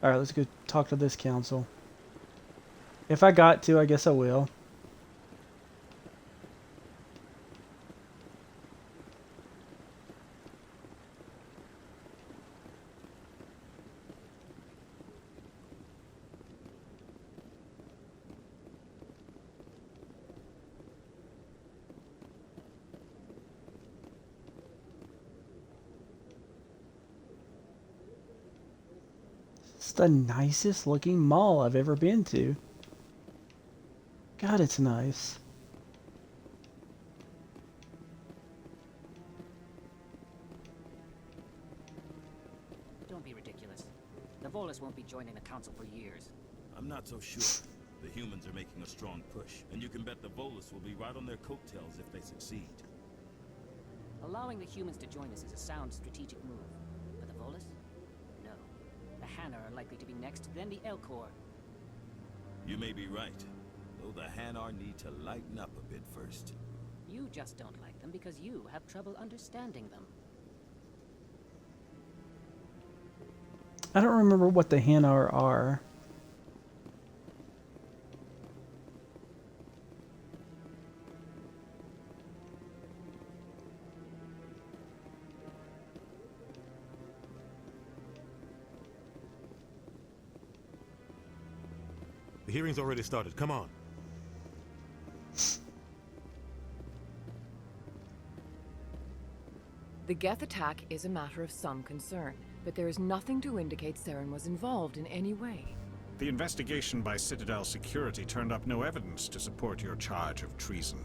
Alright, let's go talk to this council. If I got to, I guess I will. It's the nicest looking mall I've ever been to. God, it's nice. Don't be ridiculous. The Volus won't be joining the Council for years. I'm not so sure. The humans are making a strong push, and you can bet the Volus will be right on their coattails if they succeed. Allowing the humans to join us is a sound strategic move. But the Volus? No. The Hanna are likely to be next, then the Elcor. You may be right, though the Hanar need to lighten up a bit first. You just don't like them because you have trouble understanding them. I don't remember what the Hanar are. The hearing's already started. Come on. The Geth attack is a matter of some concern, but there is nothing to indicate Saren was involved in any way. The investigation by Citadel Security turned up no evidence to support your charge of treason.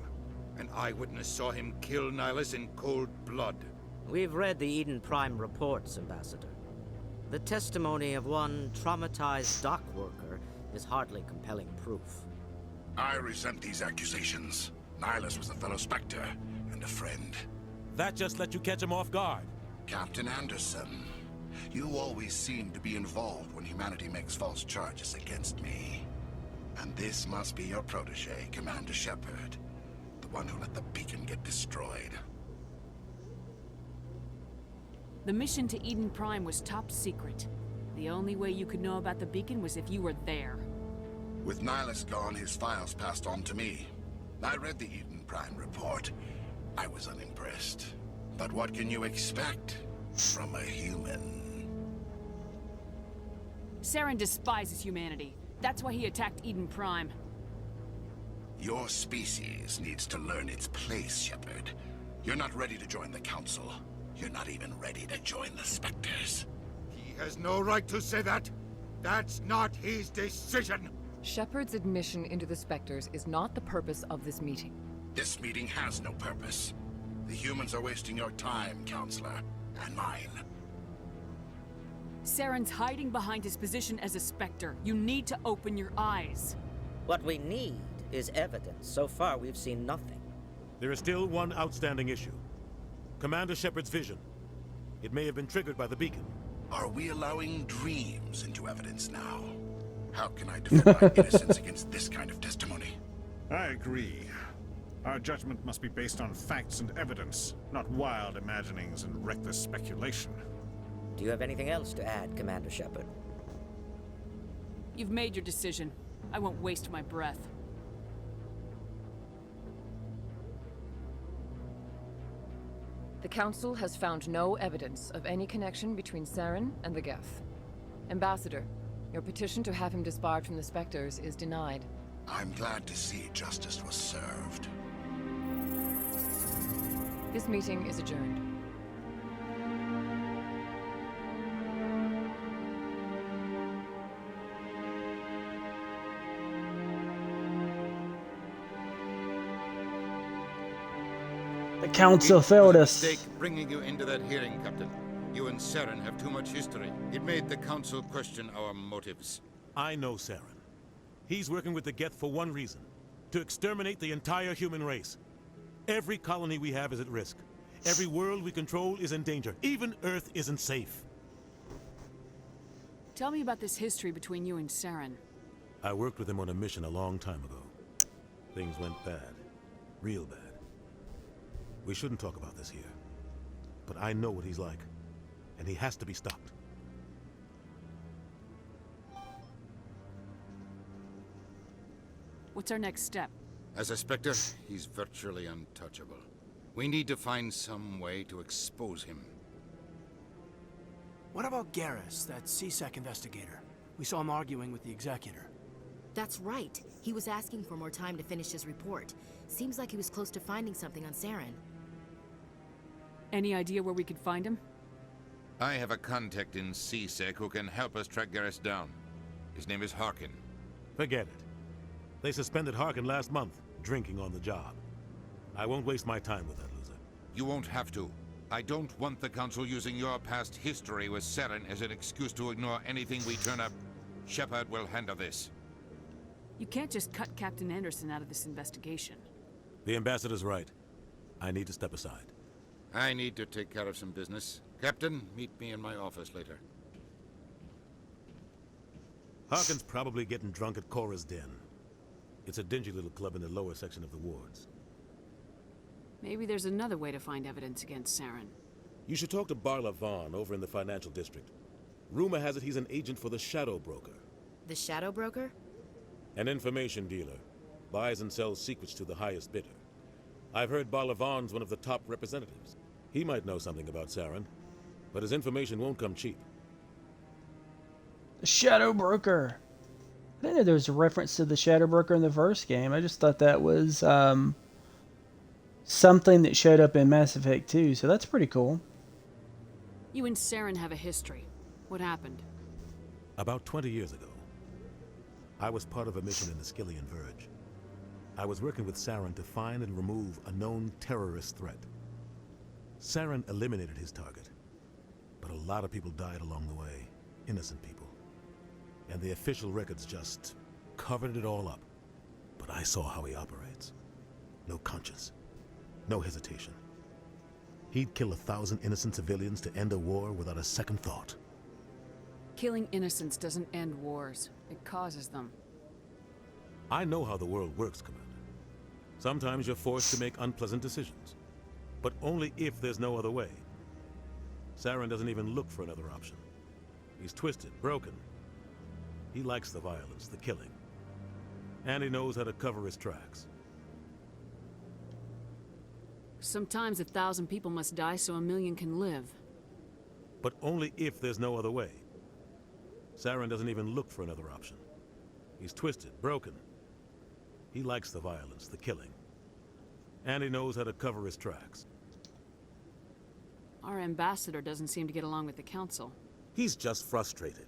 An eyewitness saw him kill Nihilus in cold blood. We've read the Eden Prime reports, Ambassador. The testimony of one traumatized dock worker is hardly compelling proof. I resent these accusations. Nihilus was a fellow Spectre and a friend. That just let you catch him off guard. Captain Anderson, you always seem to be involved when humanity makes false charges against me. And this must be your protege, Commander Shepard. The one who let the beacon get destroyed. The mission to Eden Prime was top secret. The only way you could know about the beacon was if you were there. With Nihilus gone, his files passed on to me. I read the Eden Prime report. I was unimpressed. But what can you expect from a human? Saren despises humanity. That's why he attacked Eden Prime. Your species needs to learn its place, Shepard. You're not ready to join the Council. You're not even ready to join the Spectres. He has no right to say that. That's not his decision. Shepard's admission into the Spectres is not the purpose of this meeting. This meeting has no purpose. The humans are wasting your time, Counselor, and mine. Saren's hiding behind his position as a Spectre. You need to open your eyes. What we need is evidence. So far, we've seen nothing. There is still one outstanding issue. Commander Shepard's vision. It may have been triggered by the beacon. Are we allowing dreams into evidence now? How can I defend my innocence against this kind of testimony? I agree. Our judgment must be based on facts and evidence, not wild imaginings and reckless speculation. Do you have anything else to add, Commander Shepard? You've made your decision. I won't waste my breath. The Council has found no evidence of any connection between Saren and the Geth. Ambassador, your petition to have him disbarred from the Spectres is denied. I'm glad to see justice was served. This meeting is adjourned. The Council failed us. It was a mistake bringing you into that hearing, Captain. You and Saren have too much history. It made the Council question our motives. I know Saren. He's working with the Geth for one reason. To exterminate the entire human race. Every colony we have is at risk. Every world we control is in danger. Even Earth isn't safe. Tell me about this history between you and Saren. I worked with him on a mission a long time ago. Things went bad. Real bad. We shouldn't talk about this here. But I know what he's like. And he has to be stopped. What's our next step? As a Spectre, he's virtually untouchable. We need to find some way to expose him. What about Garrus, that C-Sec investigator? We saw him arguing with the Executor. That's right. He was asking for more time to finish his report. Seems like he was close to finding something on Saren. Any idea where we could find him? I have a contact in C-Sec who can help us track Garrus down. His name is Harkin. Forget it. They suspended Harkin last month, drinking on the job. I won't waste my time with that loser. You won't have to. I don't want the Council using your past history with Saren as an excuse to ignore anything we turn up. Shepard will handle this. You can't just cut Captain Anderson out of this investigation. The Ambassador's right. I need to step aside. I need to take care of some business. Captain, meet me in my office later. Harkin's probably getting drunk at Cora's Den. It's a dingy little club in the lower section of the wards. Maybe there's another way to find evidence against Saren. You should talk to Barla Vaughn over in the financial district. Rumor has it he's an agent for the Shadow Broker. The Shadow Broker? An information dealer. Buys and sells secrets to the highest bidder. I've heard Barla Vaughn's one of the top representatives. He might know something about Saren, but his information won't come cheap. The Shadow Broker. I didn't know there was a reference to the Shadow Broker in the first game. I just thought that was something that showed up in Mass Effect 2, so that's pretty cool. You and Saren have a history. What happened? About 20 years ago, I was part of a mission in the Skillian Verge. I was working with Saren to find and remove a known terrorist threat. Saren eliminated his target, but a lot of people died along the way, innocent people. And the official records just covered it all up. But I saw how he operates. No conscience, no hesitation. He'd kill 1,000 innocent civilians to end a war without a second thought. Killing innocents doesn't end wars. It causes them. I know how the world works, Commander. Sometimes you're forced to make unpleasant decisions, but only if there's no other way. Saren doesn't even look for another option. He's twisted, broken. He likes the violence, the killing. And he knows how to cover his tracks. Sometimes 1,000 people must die so 1,000,000 can live. But only if there's no other way. Saren doesn't even look for another option. He's twisted, broken. He likes the violence, the killing. And he knows how to cover his tracks. Our ambassador doesn't seem to get along with the council. He's just frustrated.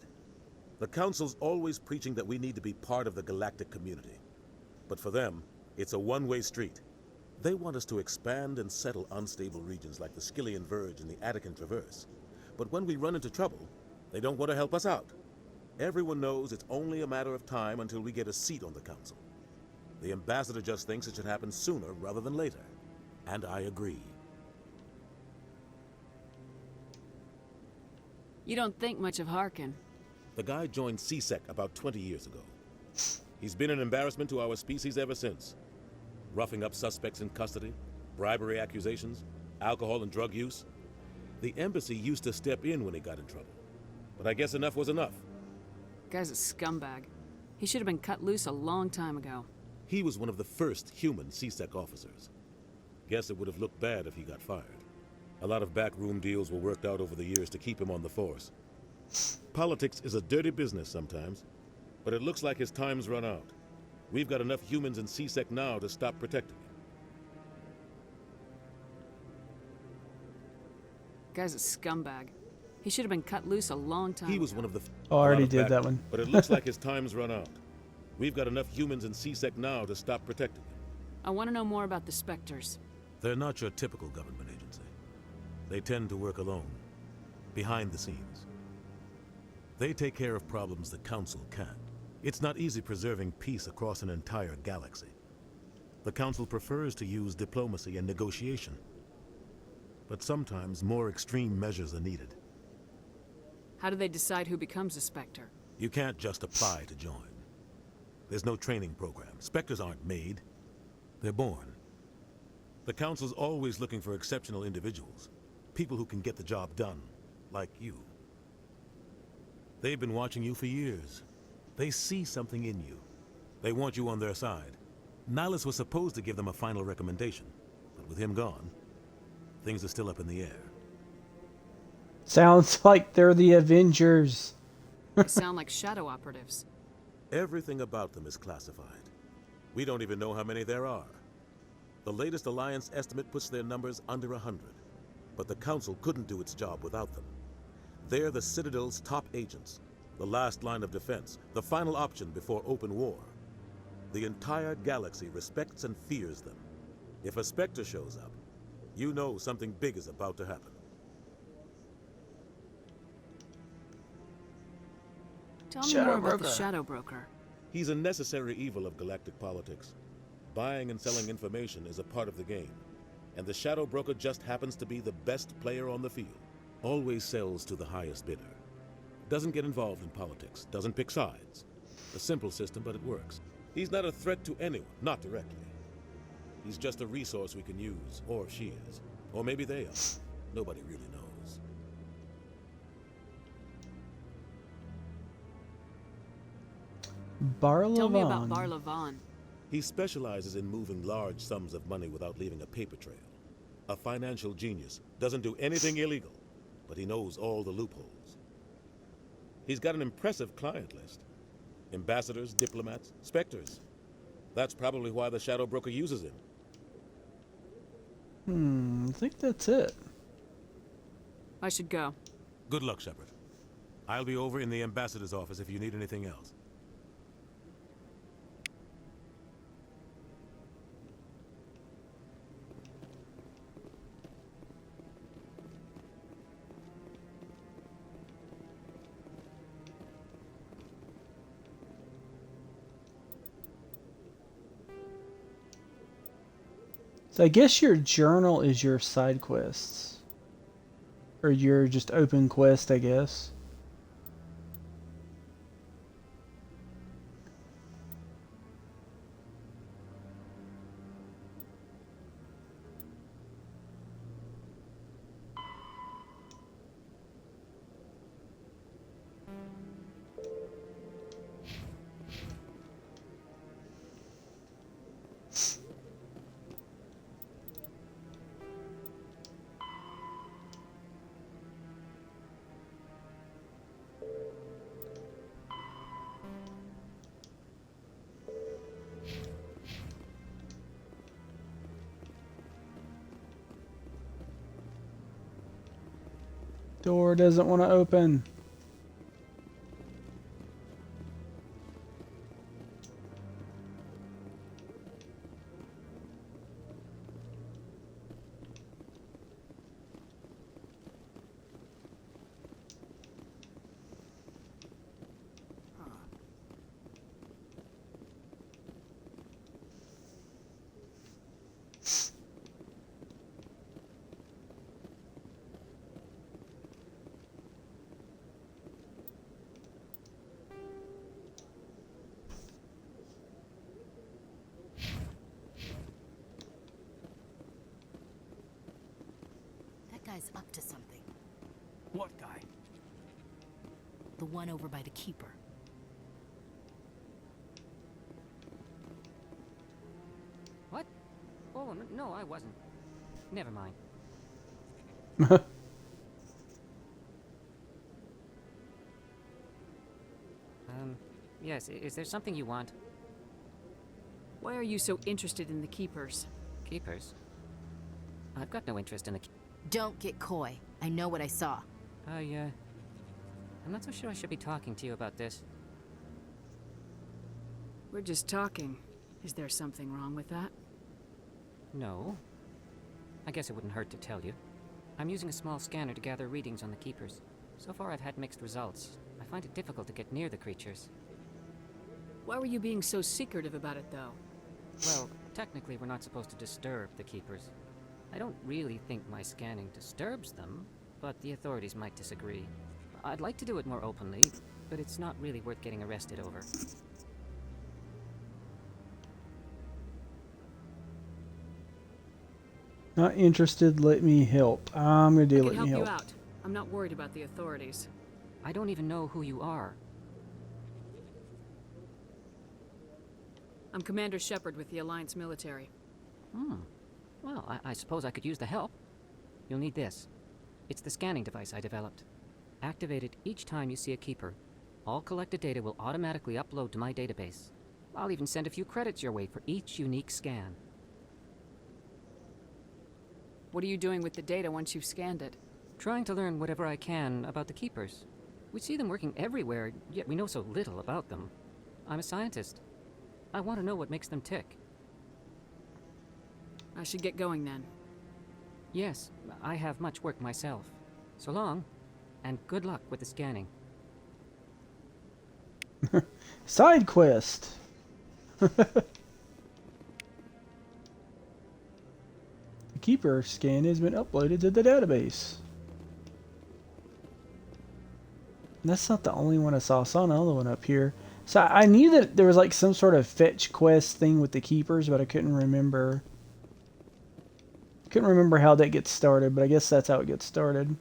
The council's always preaching that we need to be part of the galactic community. But for them, it's a one-way street. They want us to expand and settle unstable regions like the Skillian Verge and the Attican Traverse. But when we run into trouble, they don't want to help us out. Everyone knows it's only a matter of time until we get a seat on the council. The ambassador just thinks it should happen sooner rather than later. And I agree. You don't think much of Harkin. The guy joined C-Sec about 20 years ago. He's been an embarrassment to our species ever since. Roughing up suspects in custody, bribery accusations, alcohol and drug use. The embassy used to step in when he got in trouble. But I guess enough was enough. Guy's a scumbag. He should have been cut loose a long time ago. He was one of the first human C-Sec officers. Guess it would have looked bad if he got fired. A lot of backroom deals were worked out over the years to keep him on the force. Politics is a dirty business sometimes, but it looks like his time's run out. We've got enough humans in C-Sec now to stop protecting him. Guy's a scumbag. He should have been cut loose a long time He was ago. one of the... Oh, I already did that one. But it looks like his time's run out. We've got enough humans in C-Sec now to stop protecting him. I want to know more about the Spectres. They're not your typical government agency. They tend to work alone, behind the scenes. They take care of problems the Council can't. It's not easy preserving peace across an entire galaxy. The Council prefers to use diplomacy and negotiation. But sometimes more extreme measures are needed. How do they decide who becomes a Spectre? You can't just apply to join. There's no training program. Spectres aren't made. They're born. The Council's always looking for exceptional individuals. People who can get the job done, like you. They've been watching you for years. They see something in you. They want you on their side. Nihilus was supposed to give them a final recommendation, but with him gone, things are still up in the air. Sounds like they're the Avengers. They sound like shadow operatives. Everything about them is classified. We don't even know how many there are. The latest Alliance estimate puts their numbers under 100. But the Council couldn't do its job without them. They're the Citadel's top agents, the last line of defense, the final option before open war. The entire galaxy respects and fears them. If a Spectre shows up, you know something big is about to happen. Tell me more about the Shadow Broker. He's a necessary evil of galactic politics. Buying and selling information is a part of the game. And the Shadow Broker just happens to be the best player on the field. Always sells to the highest bidder. Doesn't get involved in politics. Doesn't pick sides. A simple system, but it works. He's not a threat to anyone, not directly. He's just a resource we can use, or she is. Or maybe they are. Nobody really knows. Barlavan. Tell me about Barlavan. He specializes in moving large sums of money without leaving a paper trail. A financial genius. Doesn't do anything illegal, but he knows all the loopholes. He's got an impressive client list. Ambassadors, diplomats, Spectres. That's probably why the Shadow Broker uses him. I think that's it. I should go. Good luck, Shepard. I'll be over in the Ambassador's office if you need anything else. So I guess your journal is your side quests. Or your just open quest, I guess. Door doesn't want to open. That guy's up to something. What guy? The one over by the Keeper. What? Oh, no, I wasn't. Never mind. Yes, is there something you want? Why are you so interested in the Keepers? Keepers? I've got no interest in the Don't get coy. I know what I saw. I'm not so sure I should be talking to you about this. We're just talking. Is there something wrong with that? No. I guess it wouldn't hurt to tell you. I'm using a small scanner to gather readings on the Keepers. So far I've had mixed results. I find it difficult to get near the creatures. Why were you being so secretive about it, though? Well, technically we're not supposed to disturb the Keepers. I don't really think my scanning disturbs them, but the authorities might disagree. I'd like to do it more openly, but it's not really worth getting arrested over. Not interested, let me help. I'm gonna do I let can me help help. you out. I'm not worried about the authorities. I don't even know who you are. I'm Commander Shepard with the Alliance military. Well, I suppose I could use the help. You'll need this. It's the scanning device I developed. Activate it each time you see a Keeper. All collected data will automatically upload to my database. I'll even send a few credits your way for each unique scan. What are you doing with the data once you've scanned it? Trying to learn whatever I can about the Keepers. We see them working everywhere, yet we know so little about them. I'm a scientist. I want to know what makes them tick. I should get going then. Yes, I have much work myself. So long, and good luck with the scanning. Side quest. The Keeper scan has been uploaded to the database. And that's not the only one I saw. I saw another one up here. So I knew that there was like some sort of fetch quest thing with the Keepers, but I couldn't remember. Couldn't remember how that gets started, but I guess that's how it gets started.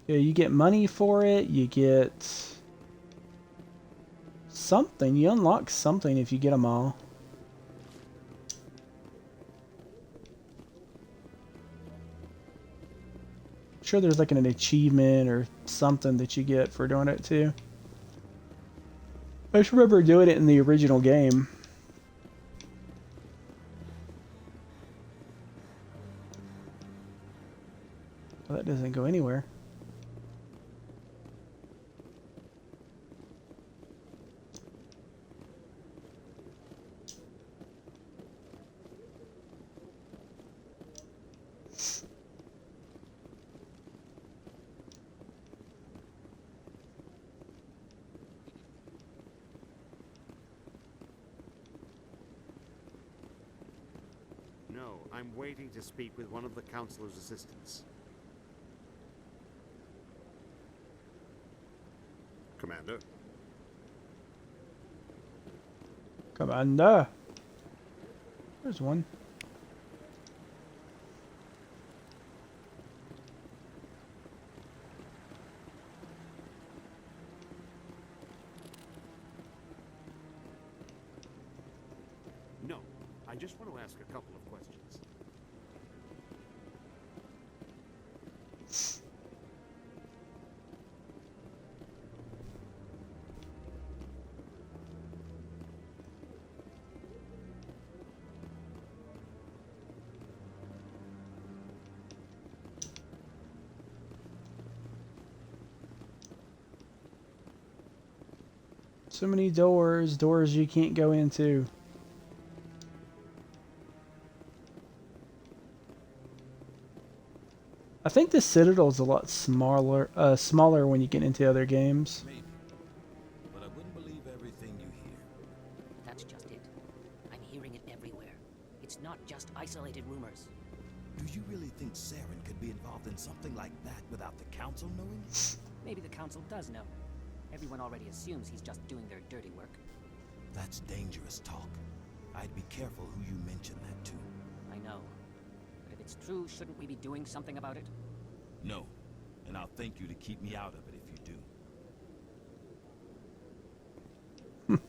Yeah, you get money for it, you get something. You unlock something if you get them all. I'm sure there's like an achievement or something that you get for doing it too. I just remember doing it in the original game. Well, that doesn't go anywhere. No, I'm waiting to speak with one of the Councilor's assistants. Commander? Commander. There's one. No, I just want to ask a couple of questions. So many doors. Doors you can't go into. I think the Citadel is a lot smaller when you get into other games. Maybe. But I wouldn't believe everything you hear. That's just it. I'm hearing it everywhere. It's not just isolated rumors. Do you really think Saren could be involved in something like that without the Council knowing? Maybe the Council does know. Everyone already assumes he's just doing their dirty work. That's dangerous talk. I'd be careful who you mention that to. I know. But if it's true, shouldn't we be doing something about it? No. And I'll thank you to keep me out of it if you do.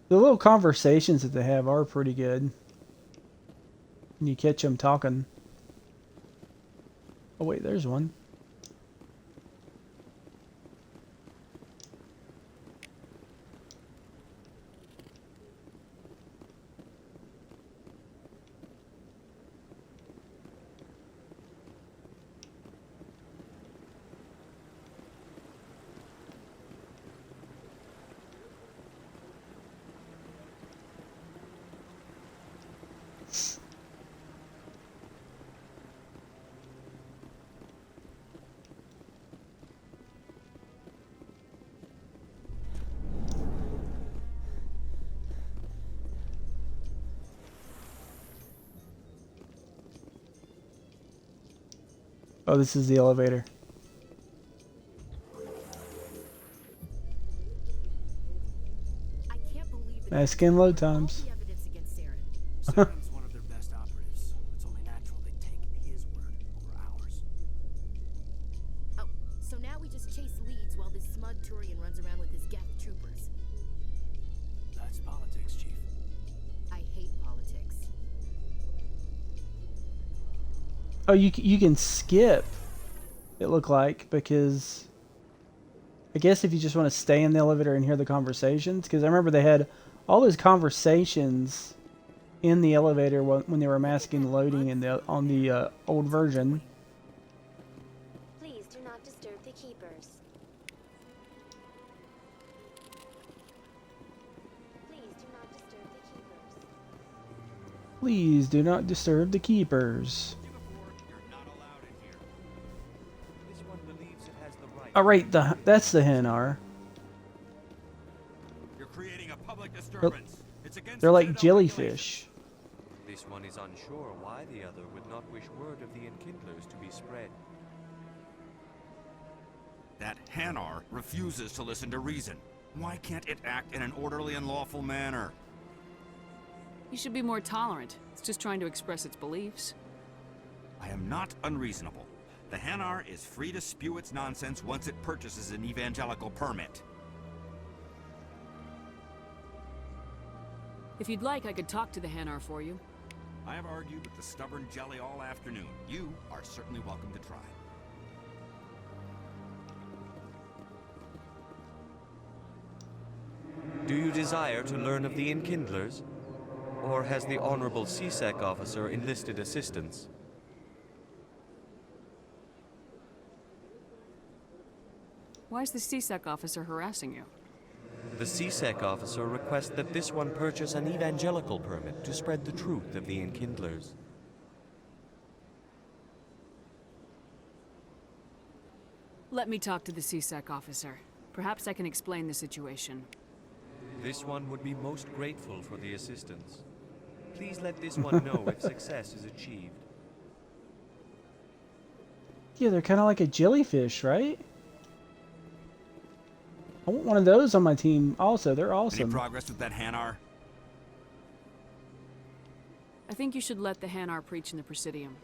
The little conversations that they have are pretty good. When you catch them talking. Oh wait, there's one. Oh, this is the elevator. I can't believe the Nice skin load times. evidence against Saren. Saren's one of their best operatives. It's only natural they take his word over ours. Oh, so now we just chase leads while this smug Turian runs around with his Geth troopers. That's politics, Chief. I hate politics. Oh, you can skip. It looked like, because I guess if you just want to stay in the elevator and hear the conversations, because I remember they had all those conversations in the elevator when they were masking loading in the on the old version. Please do not disturb the keepers. Please do not disturb the keepers. Please do not disturb the keepers. Oh, right, that's the Hanar. You're creating a public disturbance. It's against They're like Citadel jellyfish. This one is unsure why the other would not wish word of the Enkindlers to be spread. That Hanar refuses to listen to reason. Why can't it act in an orderly and lawful manner? You should be more tolerant. It's just trying to express its beliefs. I am not unreasonable. The Hanar is free to spew its nonsense once it purchases an evangelical permit. If you'd like, I could talk to the Hanar for you. I have argued with the stubborn jelly all afternoon. You are certainly welcome to try. Do you desire to learn of the Enkindlers? Or has the Honorable CSEC officer enlisted assistance? Why is the CSEC officer harassing you? The CSEC officer requests that this one purchase an evangelical permit to spread the truth of the Enkindlers. Let me talk to the CSEC officer. Perhaps I can explain the situation. This one would be most grateful for the assistance. Please let this one know if success is achieved. Yeah, they're kind of like a jellyfish, right? I want one of those on my team also. They're awesome. Any progress with that Hanar? I think you should let the Hanar preach in the Presidium.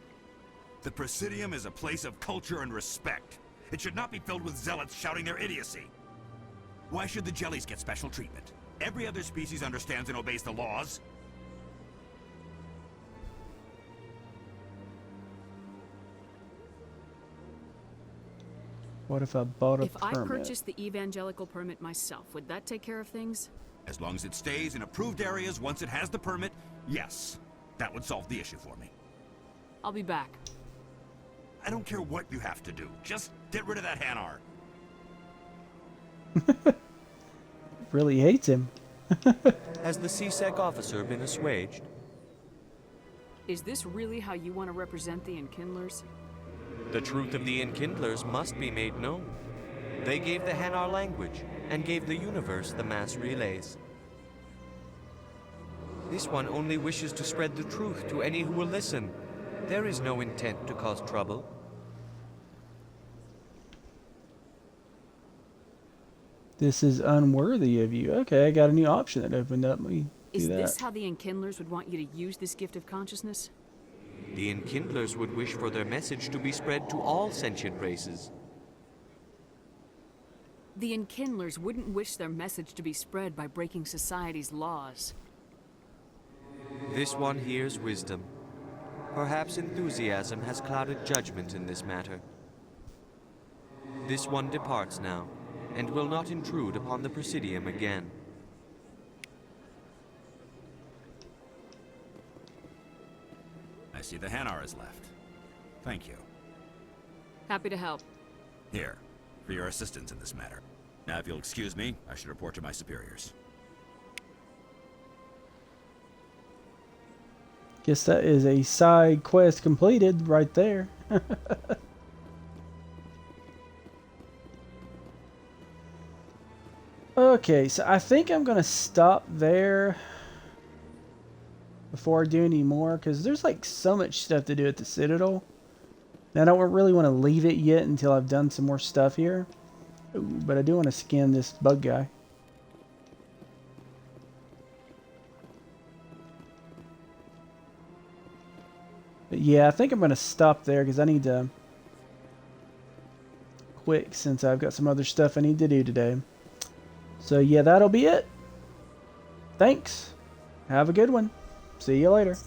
The Presidium is a place of culture and respect. It should not be filled with zealots shouting their idiocy. Why should the jellies get special treatment? Every other species understands and obeys the laws. What if I bought a If I permit? purchased the evangelical permit myself, would that take care of things? As long as it stays in approved areas once it has the permit, yes. That would solve the issue for me. I'll be back. I don't care what you have to do. Just get rid of that Hanar. really hates him. Has the C-Sec officer been assuaged? Is this really how you want to represent the Enkindlers? The truth of the Enkindlers must be made known. They gave the Hanar language, and gave the universe the mass relays. This one only wishes to spread the truth to any who will listen. There is no intent to cause trouble. This is unworthy of you. Okay, I got a new option that opened up. Let me do Is that. this how the Enkindlers would want you to use this gift of consciousness? The Enkindlers would wish for their message to be spread to all sentient races. The Enkindlers wouldn't wish their message to be spread by breaking society's laws. This one hears wisdom. Perhaps enthusiasm has clouded judgment in this matter. This one departs now, and will not intrude upon the Presidium again. I see the Hanar is left. Thank you. Happy to help. Here, for your assistance in this matter. Now, if you'll excuse me, I should report to my superiors. Guess that is a side quest completed right there. Okay, so I think I'm gonna stop there before I do any more, because there's like so much stuff to do at the Citadel. And I don't really want to leave it yet until I've done some more stuff here. Ooh, but I do want to skin this bug guy. But yeah, I think I'm going to stop there because I need to quick since I've got some other stuff I need to do today. So yeah, that'll be it. Thanks. Have a good one. See you later.